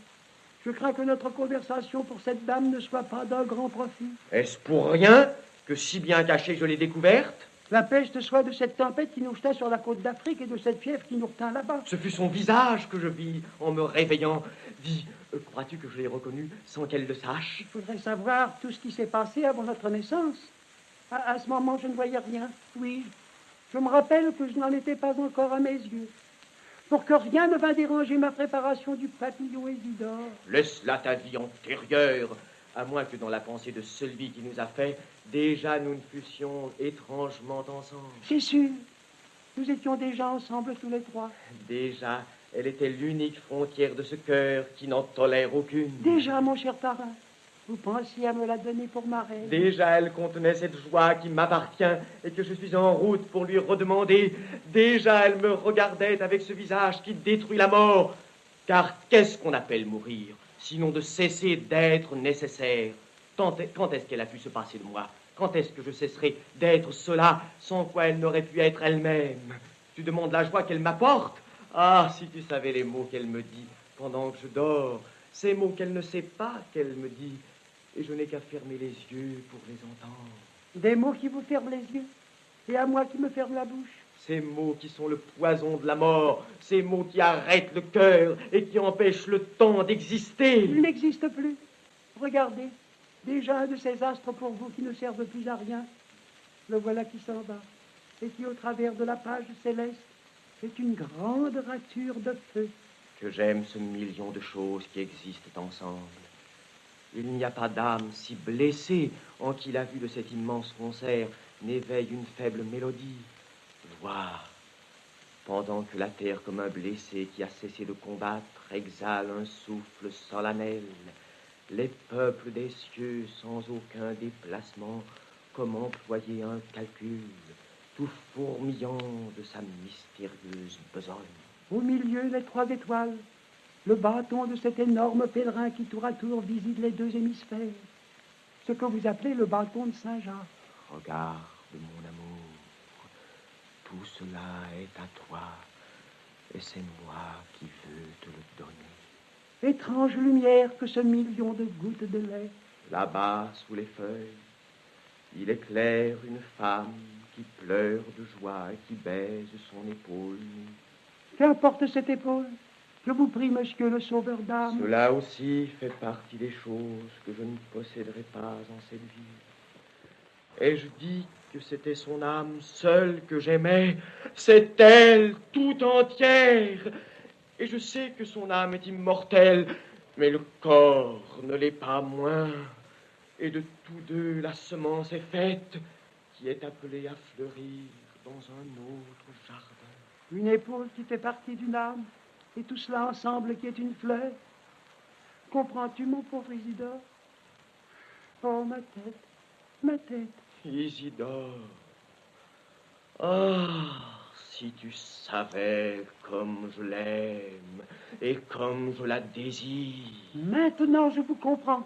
Je crains que notre conversation pour cette dame ne soit pas d'un grand profit. Est-ce pour rien que si bien cachée je l'ai découverte? La peste soit de cette tempête qui nous jeta sur la côte d'Afrique et de cette fièvre qui nous retint là-bas. Ce fut son visage que je vis en me réveillant. Dis, crois-tu que je l'ai reconnu sans qu'elle le sache? Il faudrait savoir tout ce qui s'est passé avant notre naissance. À ce moment, je ne voyais rien. Oui, je me rappelle que je n'en étais pas encore à mes yeux. Pour que rien ne vint déranger ma préparation du papillon Isidore. Laisse là ta vie antérieure, à moins que dans la pensée de celui qui nous a fait, déjà nous ne fussions étrangement ensemble. C'est sûr, nous étions déjà ensemble tous les trois. Déjà, elle était l'unique frontière de ce cœur qui n'en tolère aucune. Déjà, mon cher parrain, vous pensiez à me la donner pour ma reine. Déjà, elle contenait cette joie qui m'appartient et que je suis en route pour lui redemander. Déjà, elle me regardait avec ce visage qui détruit la mort. Car qu'est-ce qu'on appelle mourir, sinon de cesser d'être nécessaire? Quand est-ce qu'elle a pu se passer de moi? Quand est-ce que je cesserai d'être cela, sans quoi elle n'aurait pu être elle-même? Tu demandes la joie qu'elle m'apporte? Ah, si tu savais les mots qu'elle me dit pendant que je dors, ces mots qu'elle ne sait pas qu'elle me dit, et je n'ai qu'à fermer les yeux pour les entendre. Des mots qui vous ferment les yeux, et à moi qui me ferme la bouche. Ces mots qui sont le poison de la mort, ces mots qui arrêtent le cœur et qui empêchent le temps d'exister. Il n'existe plus. Regardez, déjà un de ces astres pour vous qui ne servent plus à rien. Le voilà qui s'en va, et qui au travers de la page céleste est une grande rature de feu. Que j'aime ce million de choses qui existent ensemble. Il n'y a pas d'âme si blessée en qui la vue de cet immense concert n'éveille une faible mélodie. Voir, pendant que la terre comme un blessé qui a cessé de combattre exhale un souffle solennel, les peuples des cieux sans aucun déplacement, comme employer un calcul, tout fourmillant de sa mystérieuse besogne. Au milieu, les trois étoiles, le bâton de cet énorme pèlerin qui tour à tour visite les deux hémisphères, ce que vous appelez le bâton de Saint-Jacques. Regarde, mon amour, tout cela est à toi, et c'est moi qui veux te le donner. Étrange lumière que ce million de gouttes de lait. Là-bas, sous les feuilles, il éclaire une femme qui pleure de joie et qui baise son épaule. Qu'importe cette épaule? Je vous prie, monsieur le sauveur d'âme. Cela aussi fait partie des choses que je ne posséderai pas en cette vie. Ai-je dit que c'était son âme seule que j'aimais? C'est elle, tout entière. Et je sais que son âme est immortelle, mais le corps ne l'est pas moins. Et de tous deux, la semence est faite, qui est appelée à fleurir dans un autre jardin. Une épaule qui fait partie d'une âme, et tout cela ensemble qui est une fleur. Comprends-tu, mon pauvre Isidore? Oh, ma tête, ma tête. Isidore, ah, si tu savais comme je l'aime et comme je la désire. Maintenant, je vous comprends.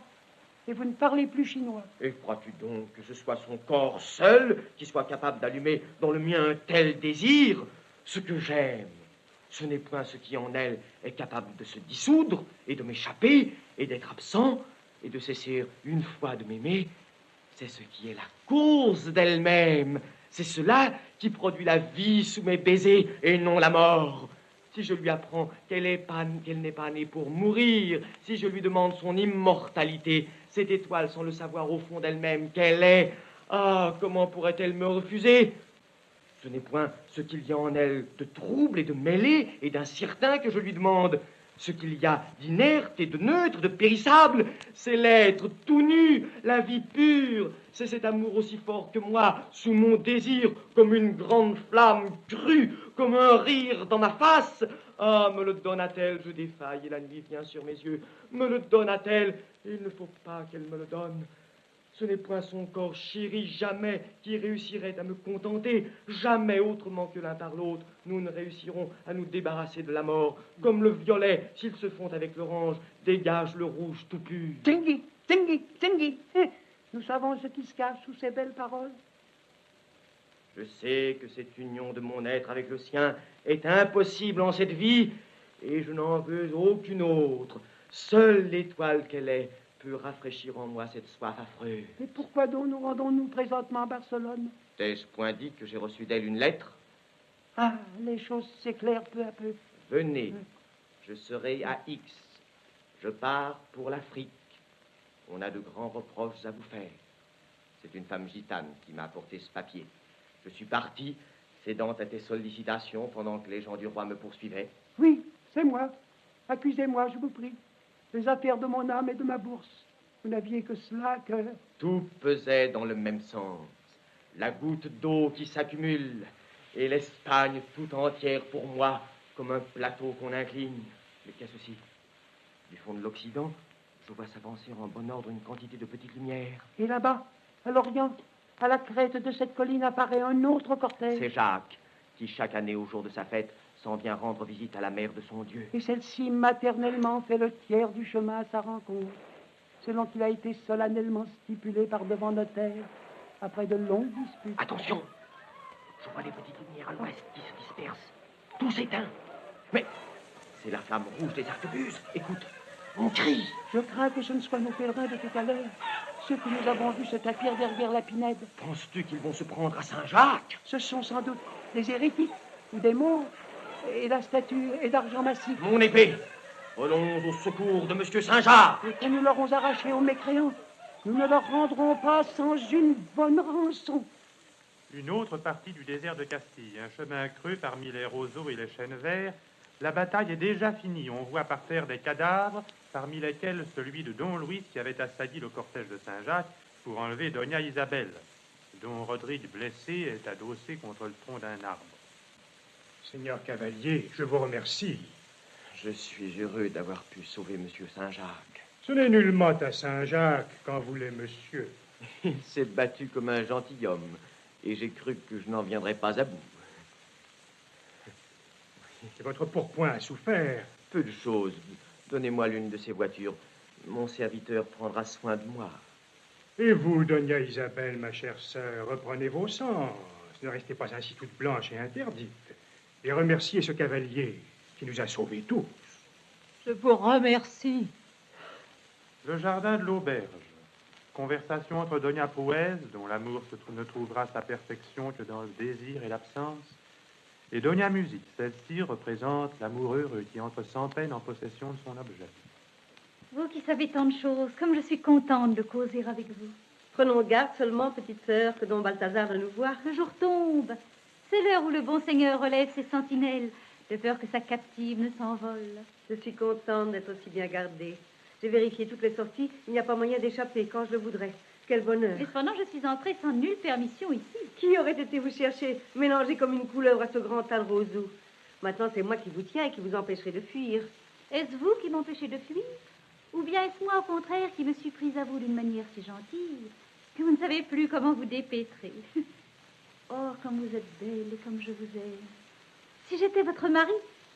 Et vous ne parlez plus chinois. Et crois-tu donc que ce soit son corps seul qui soit capable d'allumer dans le mien un tel désir? Ce que j'aime, ce n'est point ce qui en elle est capable de se dissoudre et de m'échapper et d'être absent et de cesser une fois de m'aimer. C'est ce qui est la cause d'elle-même. C'est cela qui produit la vie sous mes baisers et non la mort. Si je lui apprends qu'elle n'est pas née pour mourir, si je lui demande son immortalité, cette étoile sans le savoir au fond d'elle-même qu'elle est, ah, comment pourrait-elle me refuser? Ce n'est point ce qu'il y a en elle de trouble et de mêlé et d'incertain que je lui demande. Ce qu'il y a d'inerte et de neutre, de périssable, c'est l'être tout nu, la vie pure. C'est cet amour aussi fort que moi, sous mon désir, comme une grande flamme crue, comme un rire dans ma face. Ah, me le donne-t-elle, je défaille et la nuit vient sur mes yeux. Me le donne-t-elle, il ne faut pas qu'elle me le donne. Ce n'est point son corps chéri jamais qui réussirait à me contenter. Jamais autrement que l'un par l'autre, nous ne réussirons à nous débarrasser de la mort. Comme le violet, s'ils se font avec l'orange, dégage le rouge tout pur. Tingui, Tingui, Tingui. Nous savons ce qui se cache sous ces belles paroles. Je sais que cette union de mon être avec le sien est impossible en cette vie, et je n'en veux aucune autre. Seule l'étoile qu'elle est peut rafraîchir en moi cette soif affreuse. Et pourquoi donc nous rendons-nous présentement à Barcelone? T'ai-je point dit que j'ai reçu d'elle une lettre? Ah, les choses s'éclairent peu à peu. Venez, je serai à X. Je pars pour l'Afrique. On a de grands reproches à vous faire. C'est une femme gitane qui m'a apporté ce papier. Je suis parti, cédant à tes sollicitations pendant que les gens du roi me poursuivaient. Oui, c'est moi. Accusez-moi, je vous prie. Les affaires de mon âme et de ma bourse. Vous n'aviez que cela que... Tout pesait dans le même sens. La goutte d'eau qui s'accumule et l'Espagne tout entière pour moi comme un plateau qu'on incline. Mais qu'est-ce aussi? Du fond de l'Occident, je vois s'avancer en bon ordre une quantité de petites lumières. Et là-bas, à l'Orient, à la crête de cette colline apparaît un autre cortège. C'est Jacques qui, chaque année au jour de sa fête, s'en vient rendre visite à la mère de son Dieu. Et celle-ci, maternellement, fait le tiers du chemin à sa rencontre, selon qu'il a été solennellement stipulé par devant notaire, après de longues disputes. Attention! Je vois les petites lumières à l'ouest qui se dispersent. Tout s'éteint. Mais c'est la flamme rouge des arquebuses. Écoute, on crie. Je crains que ce ne soient nos pèlerins de tout à l'heure, ceux que nous avons vus se tapir derrière la Pinède. Penses-tu qu'ils vont se prendre à Saint-Jacques? Ce sont sans doute des hérétiques ou des morts. Et la statue est d'argent massif. Mon épée! Allons au secours de Monsieur Saint-Jacques. Et que nous l'aurons arraché aux mécréants, nous ne leur rendrons pas sans une bonne rançon. Une autre partie du désert de Castille, un chemin creux parmi les roseaux et les chênes verts. La bataille est déjà finie. On voit par terre des cadavres, parmi lesquels celui de Don Luis qui avait assailli le cortège de Saint-Jacques pour enlever Doña Isabelle. Don Rodrigue, blessé, est adossé contre le tronc d'un arbre. Seigneur Cavalier, je vous remercie. Je suis heureux d'avoir pu sauver Monsieur Saint-Jacques. Ce n'est nullement à Saint-Jacques qu'en voulait monsieur. Il s'est battu comme un gentilhomme, et j'ai cru que je n'en viendrais pas à bout. Et votre pourpoint a souffert. Peu de choses. Donnez-moi l'une de ces voitures. Mon serviteur prendra soin de moi. Et vous, Doña Isabelle, ma chère sœur, reprenez vos sens. Ne restez pas ainsi toute blanche et interdite. Et remerciez ce cavalier qui nous a sauvés tous. Je vous remercie. Le jardin de l'auberge. Conversation entre Doña Pruez, dont l'amour ne trouvera sa perfection que dans le désir et l'absence, et Doña Musique. Celle-ci représente l'amour heureux qui entre sans peine en possession de son objet. Vous qui savez tant de choses, comme je suis contente de causer avec vous. Prenons garde seulement, petite sœur, que don Balthazar ne nous voie. Le jour tombe. C'est l'heure où le bon Seigneur relève ses sentinelles, de peur que sa captive ne s'envole. Je suis contente d'être aussi bien gardée. J'ai vérifié toutes les sorties. Il n'y a pas moyen d'échapper quand je le voudrais. Quel bonheur. Cependant, je suis entrée sans nulle permission ici. Qui aurait été vous chercher, mélangé comme une couleuvre à ce grand tas de roseaux? Maintenant, c'est moi qui vous tiens et qui vous empêcherai de fuir. Est-ce vous qui m'empêchez de fuir? Ou bien est-ce moi, au contraire, qui me suis prise à vous d'une manière si gentille que vous ne savez plus comment vous dépêtrer? Oh, comme vous êtes belle et comme je vous aime. Si j'étais votre mari,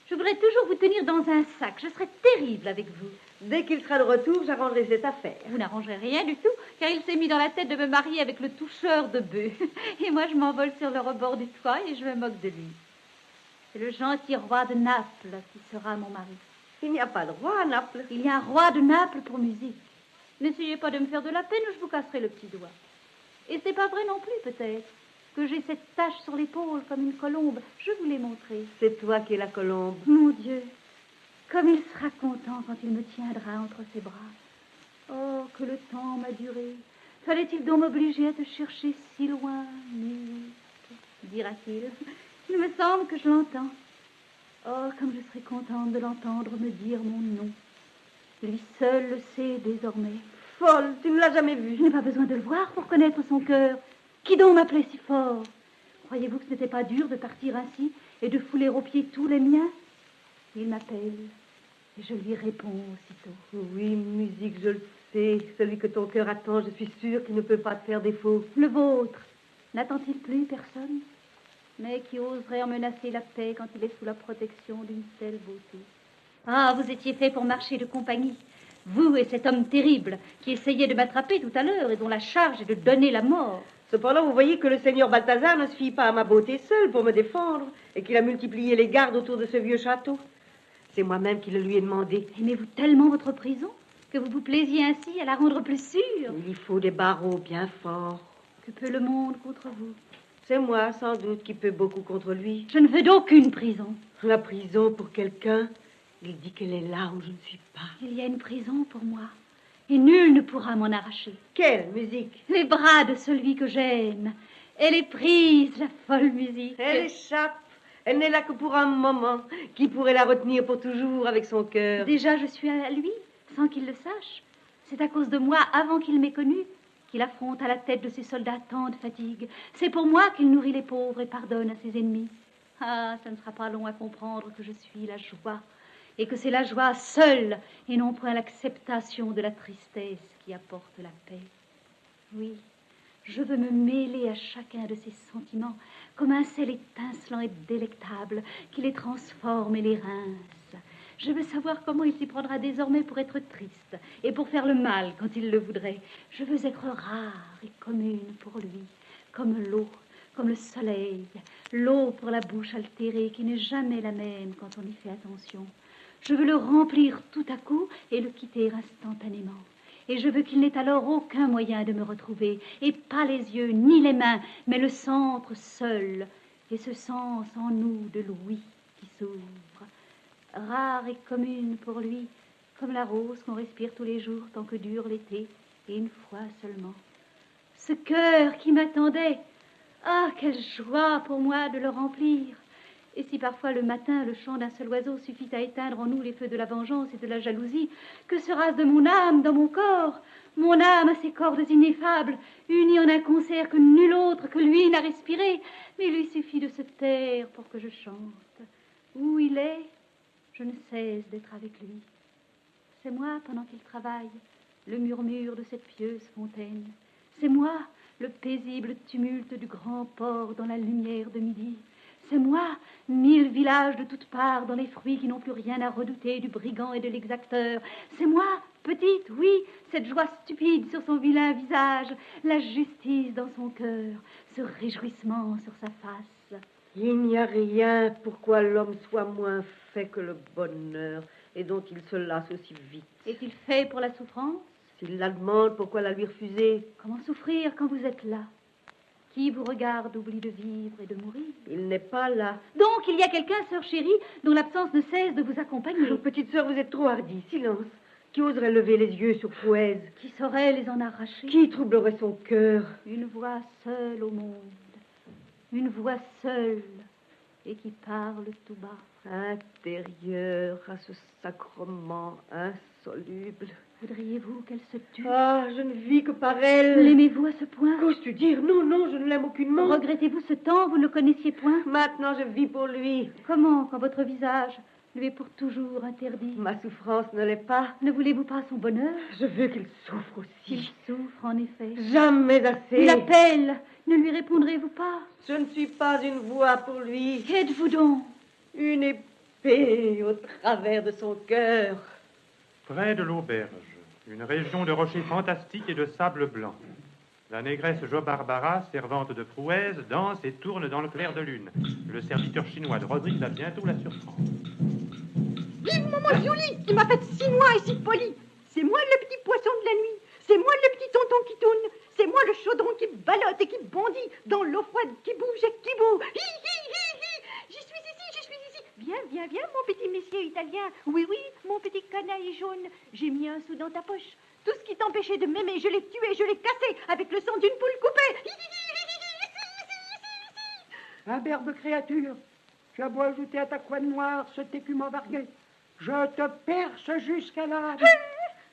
je voudrais toujours vous tenir dans un sac. Je serais terrible avec vous. Dès qu'il sera de retour, j'arrangerai cette affaire. Vous n'arrangerez rien du tout, car il s'est mis dans la tête de me marier avec le toucheur de bœufs. Et moi, je m'envole sur le rebord du toit et je me moque de lui. C'est le gentil roi de Naples qui sera mon mari. Il n'y a pas de roi à Naples. Il y a un roi de Naples pour musique. N'essayez pas de me faire de la peine ou je vous casserai le petit doigt. Et ce n'est pas vrai non plus, peut-être, que j'ai cette tache sur l'épaule comme une colombe. Je vous l'ai montrée. C'est toi qui es la colombe. Mon Dieu, comme il sera content quand il me tiendra entre ses bras. Oh, que le temps m'a duré. Fallait-il donc m'obliger à te chercher si loin, Nuit, dira-t-il. Il me semble que je l'entends. Oh, comme je serais contente de l'entendre me dire mon nom. Lui seul le sait désormais. Folle, tu ne l'as jamais vu. Je n'ai pas besoin de le voir pour connaître son cœur. Qui donc m'appelait si fort? Croyez-vous que ce n'était pas dur de partir ainsi et de fouler aux pieds tous les miens? Il m'appelle et je lui réponds aussitôt. Oui, musique, je le sais. Celui que ton cœur attend, je suis sûre qu'il ne peut pas te faire défaut. Le vôtre, n'attend-il plus personne? Mais qui oserait en menacer la paix quand il est sous la protection d'une telle beauté? Ah, vous étiez fait pour marcher de compagnie. Vous et cet homme terrible qui essayait de m'attraper tout à l'heure et dont la charge est de donner la mort. Cependant, vous voyez que le seigneur Balthazar ne se fie pas à ma beauté seule pour me défendre et qu'il a multiplié les gardes autour de ce vieux château. C'est moi-même qui le lui ai demandé. Aimez-vous tellement votre prison que vous vous plaisiez ainsi à la rendre plus sûre? Il y faut des barreaux bien forts. Que peut le monde contre vous? C'est moi, sans doute, qui peut beaucoup contre lui. Je ne veux d'aucune prison. La prison pour quelqu'un, il dit qu'elle est là où je ne suis pas. Il y a une prison pour moi, et nul ne pourra m'en arracher. Quelle musique? Les bras de celui que j'aime. Elle est prise, la folle musique. Elle échappe. Elle n'est là que pour un moment. Qui pourrait la retenir pour toujours avec son cœur? Déjà, je suis à lui, sans qu'il le sache. C'est à cause de moi, avant qu'il m'ait connue, qu'il affronte à la tête de ses soldats tant de fatigue. C'est pour moi qu'il nourrit les pauvres et pardonne à ses ennemis. Ah, ça ne sera pas long à comprendre que je suis la joie, et que c'est la joie seule, et non point l'acceptation de la tristesse qui apporte la paix. Oui, je veux me mêler à chacun de ces sentiments, comme un sel étincelant et délectable qui les transforme et les rince. Je veux savoir comment il s'y prendra désormais pour être triste et pour faire le mal quand il le voudrait. Je veux être rare et commune pour lui, comme l'eau, comme le soleil, l'eau pour la bouche altérée qui n'est jamais la même quand on y fait attention. Je veux le remplir tout à coup et le quitter instantanément. Et je veux qu'il n'ait alors aucun moyen de me retrouver, et pas les yeux ni les mains, mais le centre seul, et ce sens en nous de l'ouïe qui s'ouvre. Rare et commune pour lui, comme la rose qu'on respire tous les jours tant que dure l'été, et une fois seulement. Ce cœur qui m'attendait, ah, quelle joie pour moi de le remplir! Et si parfois le matin le chant d'un seul oiseau suffit à éteindre en nous les feux de la vengeance et de la jalousie, que sera-ce de mon âme dans mon corps? Mon âme à ses cordes ineffables, unies en un concert que nul autre que lui n'a respiré. Mais il lui suffit de se taire pour que je chante. Où il est, je ne cesse d'être avec lui. C'est moi, pendant qu'il travaille, le murmure de cette pieuse fontaine. C'est moi, le paisible tumulte du grand port dans la lumière de midi. C'est moi, 1000 villages de toutes parts dans les fruits qui n'ont plus rien à redouter du brigand et de l'exacteur. C'est moi, petite, oui, cette joie stupide sur son vilain visage, la justice dans son cœur, ce réjouissement sur sa face. Il n'y a rien pourquoi l'homme soit moins fait que le bonheur et dont il se lasse aussi vite. Est-il fait pour la souffrance? S'il la demande, pourquoi la lui refuser? Comment souffrir quand vous êtes là? Qui vous regarde oublie de vivre et de mourir. Il n'est pas là. Donc, il y a quelqu'un, sœur chérie, dont l'absence ne cesse de vous accompagner. Oh, petite sœur, vous êtes trop hardie. Silence. Qui oserait lever les yeux sur Prouez? Qui saurait les en arracher? Qui troublerait son cœur? Une voix seule au monde. Une voix seule et qui parle tout bas. Intérieur à ce sacrement insoluble. Voudriez-vous qu'elle se tue? Ah, je ne vis que par elle. L'aimez-vous à ce point? Qu'oses-tu dire? Non, non, je ne l'aime aucunement. Regrettez-vous ce temps? Vous ne le connaissiez point? Maintenant, je vis pour lui. Comment, quand votre visage lui est pour toujours interdit? Ma souffrance ne l'est pas. Ne voulez-vous pas son bonheur? Je veux qu'il souffre aussi. Il souffre, en effet. Jamais assez. Il appelle. Ne lui répondrez-vous pas? Je ne suis pas une voix pour lui. Qu'êtes-vous donc? Une épée au travers de son cœur. Près de l'auberge, une région de rochers fantastiques et de sable blanc. La négresse Jo Barbara, servante de Prouez, danse et tourne dans le clair de lune. Le serviteur chinois de Rodrigue va bientôt la surprendre. Vive maman Julie, qui m'a fait si noix et si poli. C'est moi le petit poisson de la nuit. C'est moi le petit tonton qui tourne. C'est moi le chaudron qui ballotte et qui bondit dans l'eau froide qui bouge et qui boue. Hi, hi, hi, hi. J'y suis ici, j'y suis ici. Viens, viens, viens, mon petit monsieur italien. Oui, oui, mon petit canaille jaune. J'ai mis un sou dans ta poche. Tout ce qui t'empêchait de m'aimer, je l'ai tué, je l'ai cassé avec le sang d'une poule coupée. Hi, hi, hi, hi, hi, ici. Imberbe créature, tu as beau ajouter à ta couenne noire ce técument vargué, je te perce jusqu'à l'âme.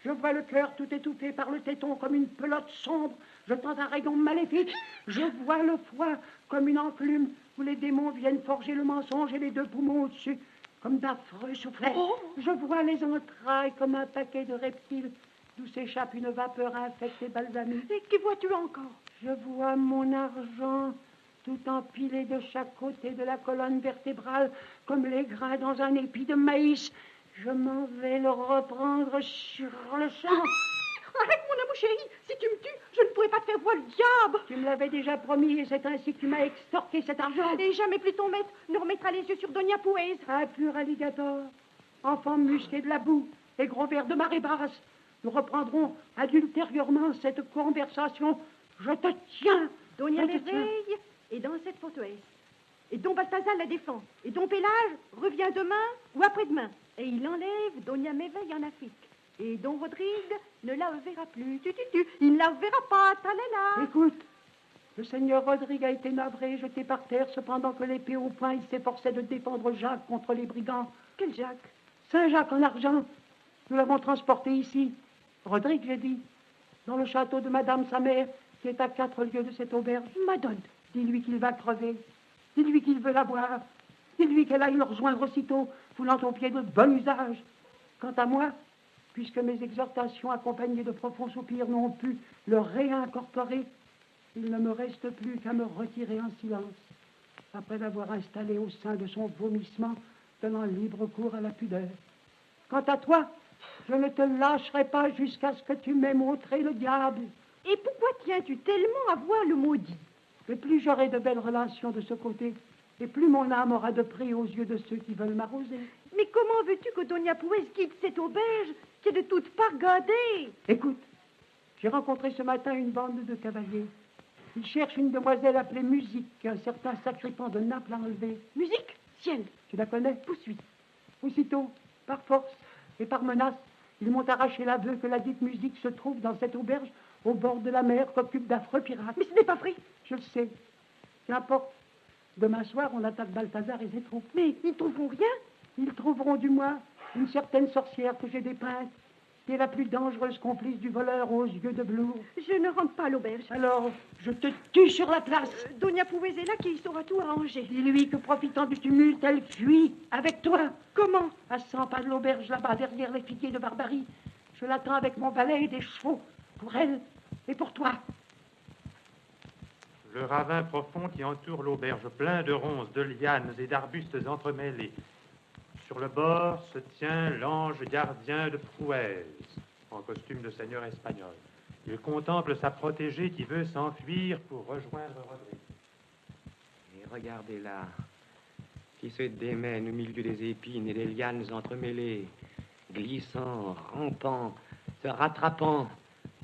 Je vois le cœur tout étouffé par le téton comme une pelote sombre, jetant un rayon maléfique. Je vois le foie comme une enclume où les démons viennent forger le mensonge et les deux poumons au-dessus, comme d'affreux soufflets. Je vois les entrailles comme un paquet de reptiles d'où s'échappe une vapeur infecte et balsamique. Et qui vois-tu encore? Je vois mon argent tout empilé de chaque côté de la colonne vertébrale, comme les grains dans un épi de maïs. Je m'en vais le reprendre sur le champ. Arrête, mon amour chéri. Si tu me tues, je ne pourrai pas te faire voir le diable. Tu me l'avais déjà promis et c'est ainsi que tu m'as extorqué cet argent. Et jamais plus ton maître ne remettra les yeux sur Donia Prouez. Un pur alligator, enfant musqué de la boue et gros ver de marée basse. Nous reprendrons ultérieurement cette conversation. Je te tiens. Donia Merveille est dans cette forteresse. Et Don Balthazar la défend. Et Don Pélage revient demain ou après-demain. Et il enlève Donia Merveille en Afrique. Et Don Rodrigue ne la verra plus. Il ne la verra pas. Talala. Écoute, le seigneur Rodrigue a été navré et jeté par terre, cependant que l'épée au poing, il s'efforçait de défendre Jacques contre les brigands. Quel Jacques? Saint-Jacques en argent. Nous l'avons transporté ici. Rodrigue, j'ai dit, dans le château de madame sa mère, qui est à 4 lieues de cette auberge. Madone, dis-lui qu'il va crever. Dis-lui qu'il veut la voir. Dis-lui qu'elle aille le rejoindre aussitôt, voulant au pied de bon usage. Quant à moi, puisque mes exhortations accompagnées de profonds soupirs n'ont pu le réincorporer, il ne me reste plus qu'à me retirer en silence, après l'avoir installé au sein de son vomissement, donnant libre cours à la pudeur. Quant à toi, je ne te lâcherai pas jusqu'à ce que tu m'aies montré le diable. Et pourquoi tiens-tu tellement à voir le maudit? Et plus j'aurai de belles relations de ce côté, et plus mon âme aura de prix aux yeux de ceux qui veulent m'arroser. Mais comment veux-tu que Donia Prouez quitte cette auberge qui est de toutes parts gardée? Écoute, j'ai rencontré ce matin une bande de cavaliers. Ils cherchent une demoiselle appelée Musique, qu'un certain sacripant de Naples a enlevée. Musique? Ciel. Tu la connais? Poursuis. Aussitôt, par force et par menace, ils m'ont arraché l'aveu que la dite Musique se trouve dans cette auberge au bord de la mer qu'occupent d'affreux pirates. Mais ce n'est pas vrai. Je le sais. Qu'importe. Demain soir, on attaque Balthazar et ses troupes. Mais ils ne trouveront rien. Ils trouveront du moins une certaine sorcière que j'ai dépeinte, qui est la plus dangereuse complice du voleur aux yeux de velours. Je ne rentre pas à l'auberge. Alors, je te tue sur la place. Donia Prouez est là qui saura tout arranger. Dis-lui que, profitant du tumulte, elle fuit avec toi. Comment? À 100 pas de l'auberge, là-bas, derrière les piquets de Barbarie. Je l'attends avec mon valet et des chevaux, pour elle et pour toi. Le ravin profond qui entoure l'auberge, plein de ronces, de lianes et d'arbustes entremêlés. Sur le bord se tient l'ange gardien de Prouez, en costume de seigneur espagnol. Il contemple sa protégée qui veut s'enfuir pour rejoindre Rodrigue. Et regardez-la, qui se démène au milieu des épines et des lianes entremêlées, glissant, rampant, se rattrapant,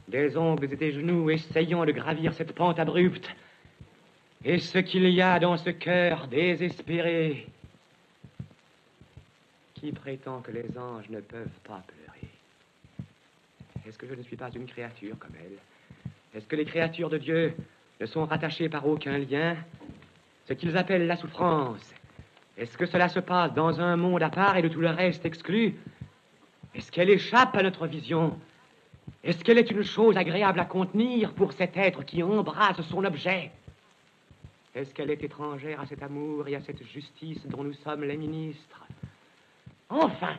des ongles et des genoux, essayant de gravir cette pente abrupte. Et ce qu'il y a dans ce cœur désespéré, qui prétend que les anges ne peuvent pas pleurer. Est-ce que je ne suis pas une créature comme elle? Est-ce que les créatures de Dieu ne sont rattachées par aucun lien? Ce qu'ils appellent la souffrance, est-ce que cela se passe dans un monde à part et de tout le reste exclu? Est-ce qu'elle échappe à notre vision? Est-ce qu'elle est une chose agréable à contenir pour cet être qui embrasse son objet? Est-ce qu'elle est étrangère à cet amour et à cette justice dont nous sommes les ministres? Enfin,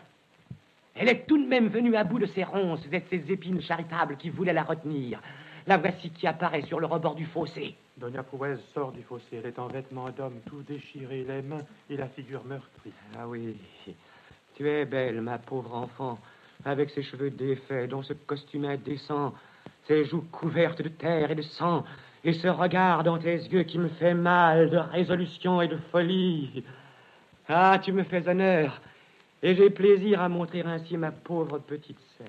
elle est tout de même venue à bout de ces ronces et de ces épines charitables qui voulaient la retenir. La voici qui apparaît sur le rebord du fossé. Doña Prouez sort du fossé. Elle est en vêtements d'homme, tout déchiré, les mains et la figure meurtrie. Ah oui, tu es belle, ma pauvre enfant, avec ses cheveux défaits, dont ce costume indécent, ses joues couvertes de terre et de sang, et ce regard dans tes yeux qui me fait mal de résolution et de folie. Ah, tu me fais honneur, et j'ai plaisir à montrer ainsi ma pauvre petite sœur.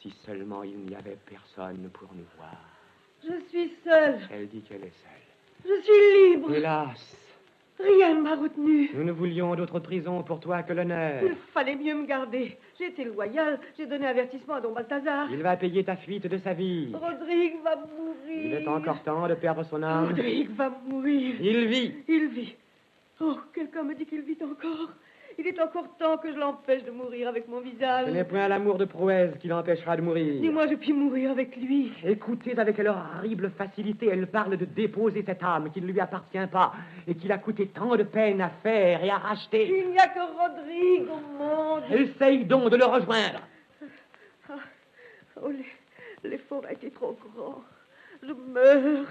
Si seulement il n'y avait personne pour nous voir. Je suis seule. Elle dit qu'elle est seule. Je suis libre. Hélas, Rien ne m'a retenue. nous ne voulions d'autre prison pour toi que l'honneur. Il fallait mieux me garder. J'ai été loyale. J'ai donné avertissement à Don Balthazar. Il va payer ta fuite de sa vie. Rodrigue va mourir. Il est encore temps de perdre son âme. Rodrigue va mourir. Il vit. Il vit. Oh, quelqu'un me dit qu'il vit encore. Il est encore temps que je l'empêche de mourir avec mon visage. Ce n'est point l'amour de Prouez qui l'empêchera de mourir. Dis-moi, je puis mourir avec lui. Écoutez avec quelle horrible facilité elle parle de déposer cette âme qui ne lui appartient pas et qu'il a coûté tant de peine à faire et à racheter. Il n'y a que Rodrigue au monde. Essaye donc de le rejoindre. Ah, oh, l'effort a été trop grand. Je meurs.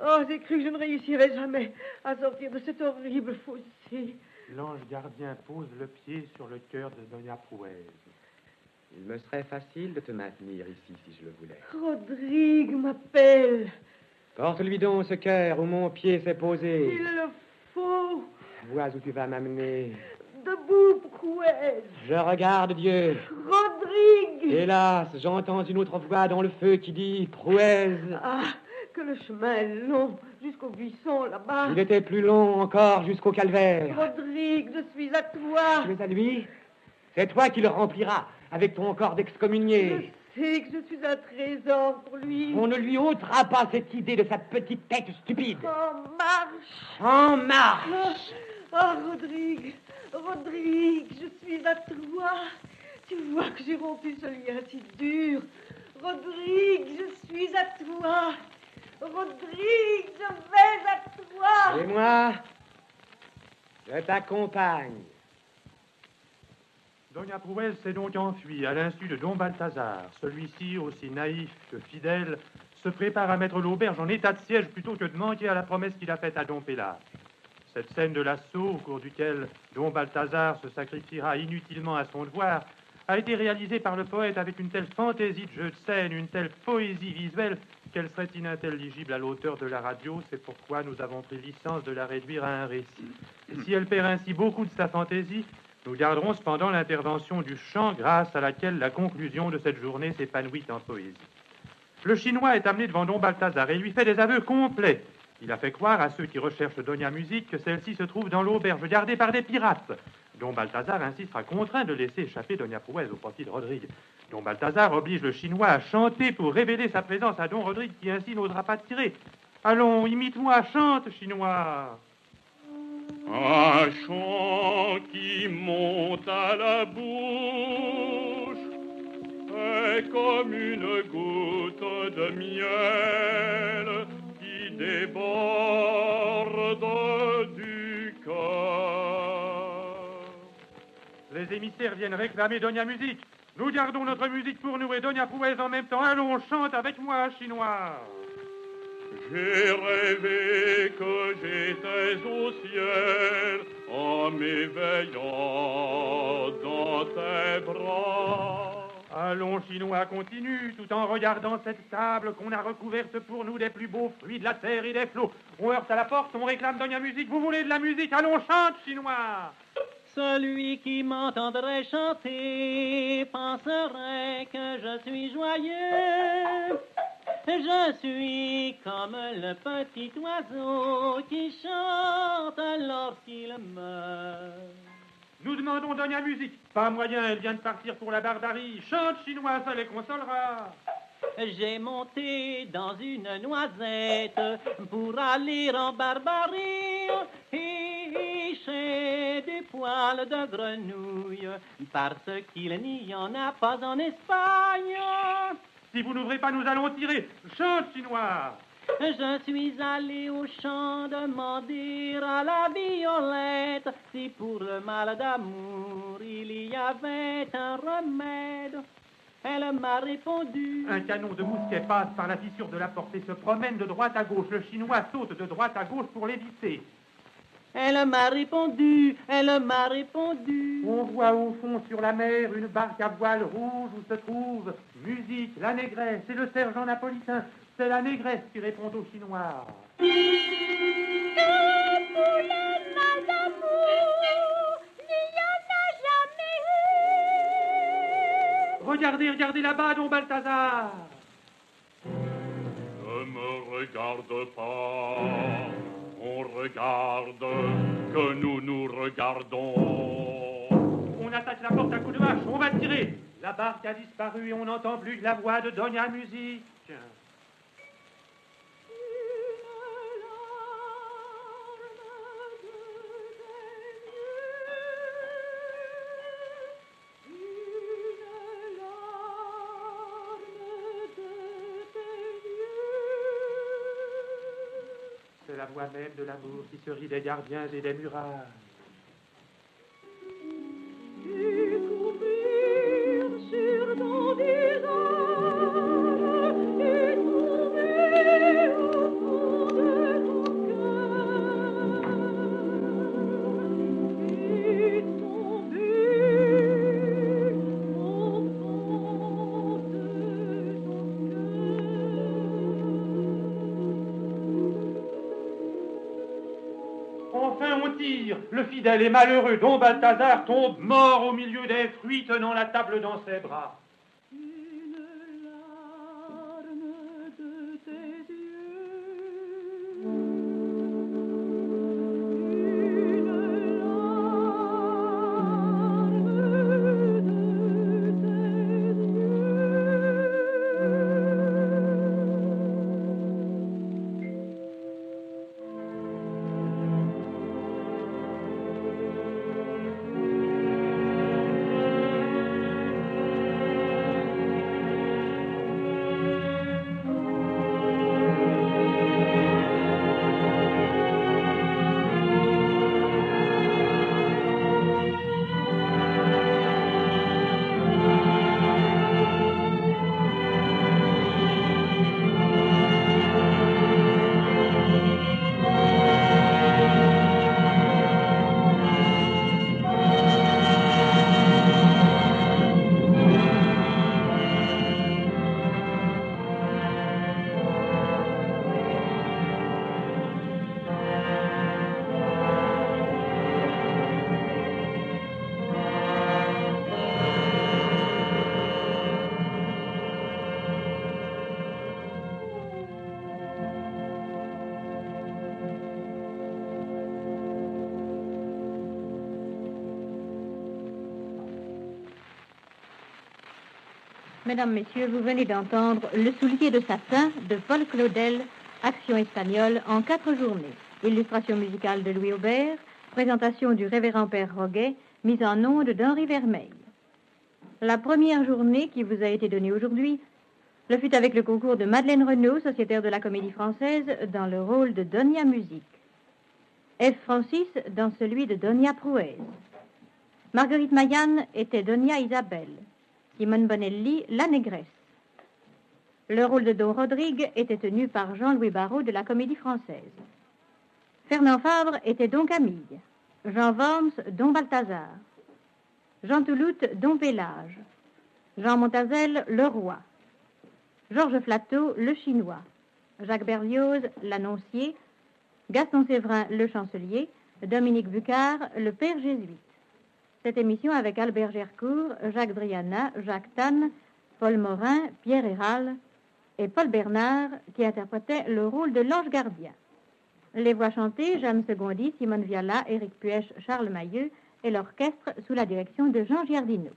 Oh, j'ai cru que je ne réussirais jamais à sortir de cet horrible fossé. L'ange gardien pose le pied sur le cœur de Doña Prouez. Il me serait facile de te maintenir ici si je le voulais. Rodrigue m'appelle. Porte-lui donc ce cœur où mon pied s'est posé. Il le faut. Vois où tu vas m'amener. Debout, Prouez. Je regarde Dieu. Rodrigue. Hélas, j'entends une autre voix dans le feu qui dit Prouez. Ah, que le chemin est long jusqu'au buisson là-bas. Il était plus long encore jusqu'au calvaire. Rodrigue, je suis à toi. Tu es à lui? C'est toi qui le rempliras avec ton corps d'excommunié. Je sais que je suis un trésor pour lui. On ne lui ôtera pas cette idée de sa petite tête stupide. En marche. En marche. Oh, Rodrigue, Rodrigue, je suis à toi. Tu vois que j'ai rompu ce lien si dur. Rodrigue, je suis à toi. Rodrigue, je vais à toi. Et moi, je t'accompagne. Doña Prouez s'est donc enfuie à l'insu de Don Balthazar. Celui-ci, aussi naïf que fidèle, se prépare à mettre l'auberge en état de siège plutôt que de manquer à la promesse qu'il a faite à Don Pélas. Cette scène de l'assaut, au cours duquel Don Balthazar se sacrifiera inutilement à son devoir, a été réalisée par le poète avec une telle fantaisie de jeu de scène, une telle poésie visuelle, qu'elle serait inintelligible à l'auteur de la radio. C'est pourquoi nous avons pris licence de la réduire à un récit. Si elle perd ainsi beaucoup de sa fantaisie, nous garderons cependant l'intervention du chant grâce à laquelle la conclusion de cette journée s'épanouit en poésie. Le Chinois est amené devant Don Balthazar et lui fait des aveux complets. Il a fait croire à ceux qui recherchent Doña Musique que celle-ci se trouve dans l'auberge gardée par des pirates. Don Balthazar ainsi sera contraint de laisser échapper Doña Prouez au profit de Rodrigue. Don Balthazar oblige le Chinois à chanter pour révéler sa présence à Don Rodrigue qui ainsi n'osera pas tirer. Allons, imite-moi, chante, Chinois. Un chant qui monte à la bouche est comme une goutte de miel qui déborde du cœur. Les émissaires viennent réclamer Doña Musique. Nous gardons notre musique pour nous et Doña Prouez en même temps. Allons, chante avec moi, Chinois. J'ai rêvé que j'étais au ciel en m'éveillant dans tes bras. Allons, Chinois, continue, tout en regardant cette table qu'on a recouverte pour nous des plus beaux fruits de la terre et des flots. On heurte à la porte, on réclame Doña Musique. Vous voulez de la musique? Allons, chante, Chinois. Celui qui m'entendrait chanter penserait que je suis joyeux. Je suis comme le petit oiseau qui chante lorsqu'il meurt. Nous demandons Donia Musique. Pas moyen, elle vient de partir pour la barbarie. Chante chinois, ça les consolera. J'ai monté dans une noisette pour aller en barbarie et j'ai des poils de grenouille parce qu'il n'y en a pas en Espagne. Si vous n'ouvrez pas, nous allons tirer. Chante chinois. Je suis allé au champ demander à la violette si pour le mal d'amour il y avait un remède. Elle m'a répondu. Un canon de mousquet passe par la fissure de la porte et se promène de droite à gauche. Le chinois saute de droite à gauche pour l'éviter. Elle m'a répondu, elle m'a répondu. On voit au fond sur la mer une barque à voile rouge où se trouve Musique, la négresse et le sergent napolitain. C'est la négresse qui répond au chinois. Que pour le mal d'amour, n'y en a jamais eu. Regardez, regardez là-bas, Don Balthazar. Ne me regarde pas, on regarde que nous nous regardons. On attaque la porte à coups de hache, on va tirer. La barque a disparu et on n'entend plus que la voix de Donia Musique. C'est la voix même de l'amour qui se rit des gardiens et des murailles. Découvrir sur ton visage et trouver au fond de ton cœur et tomber au fond de ton Enfin, on tire. Le fidèle et malheureux Don Balthazar tombe mort au milieu des fruits, tenant la table dans ses bras. Mesdames, Messieurs, vous venez d'entendre Le soulier de satin de Paul Claudel, action espagnole en 4 journées. Illustration musicale de Louis Aubert, présentation du révérend Père Roguet, mise en onde d'Henri Vermeil. La première journée qui vous a été donnée aujourd'hui le fut avec le concours de Madeleine Renaud, sociétaire de la Comédie Française, dans le rôle de Donia Musique. F. Francis dans celui de Donia Prouez. Marguerite Maillan était Donia Isabelle. Simone Bonelli, la négresse. Le rôle de Don Rodrigue était tenu par Jean-Louis Barrault de la Comédie Française. Fernand Fabre était Don Camille. Jean Worms, Don Balthazar. Jean Touloute, Don Pélage. Jean Montazel, le roi. Georges Flatteau, le chinois. Jacques Berlioz, l'annoncier. Gaston Séverin, le chancelier. Dominique Bucard, le père jésuite. Cette émission avec Albert Gercourt, Jacques Driana, Jacques Tanne, Paul Morin, Pierre Héral et Paul Bernard qui interprétaient le rôle de l'ange gardien. Les voix chantées, Jeanne Segondy, Simone Viala, Éric Puech, Charles Mailleux, et l'orchestre sous la direction de Jean Giardino.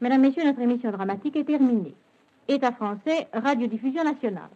Mesdames, Messieurs, notre émission dramatique est terminée. État français, radiodiffusion nationale.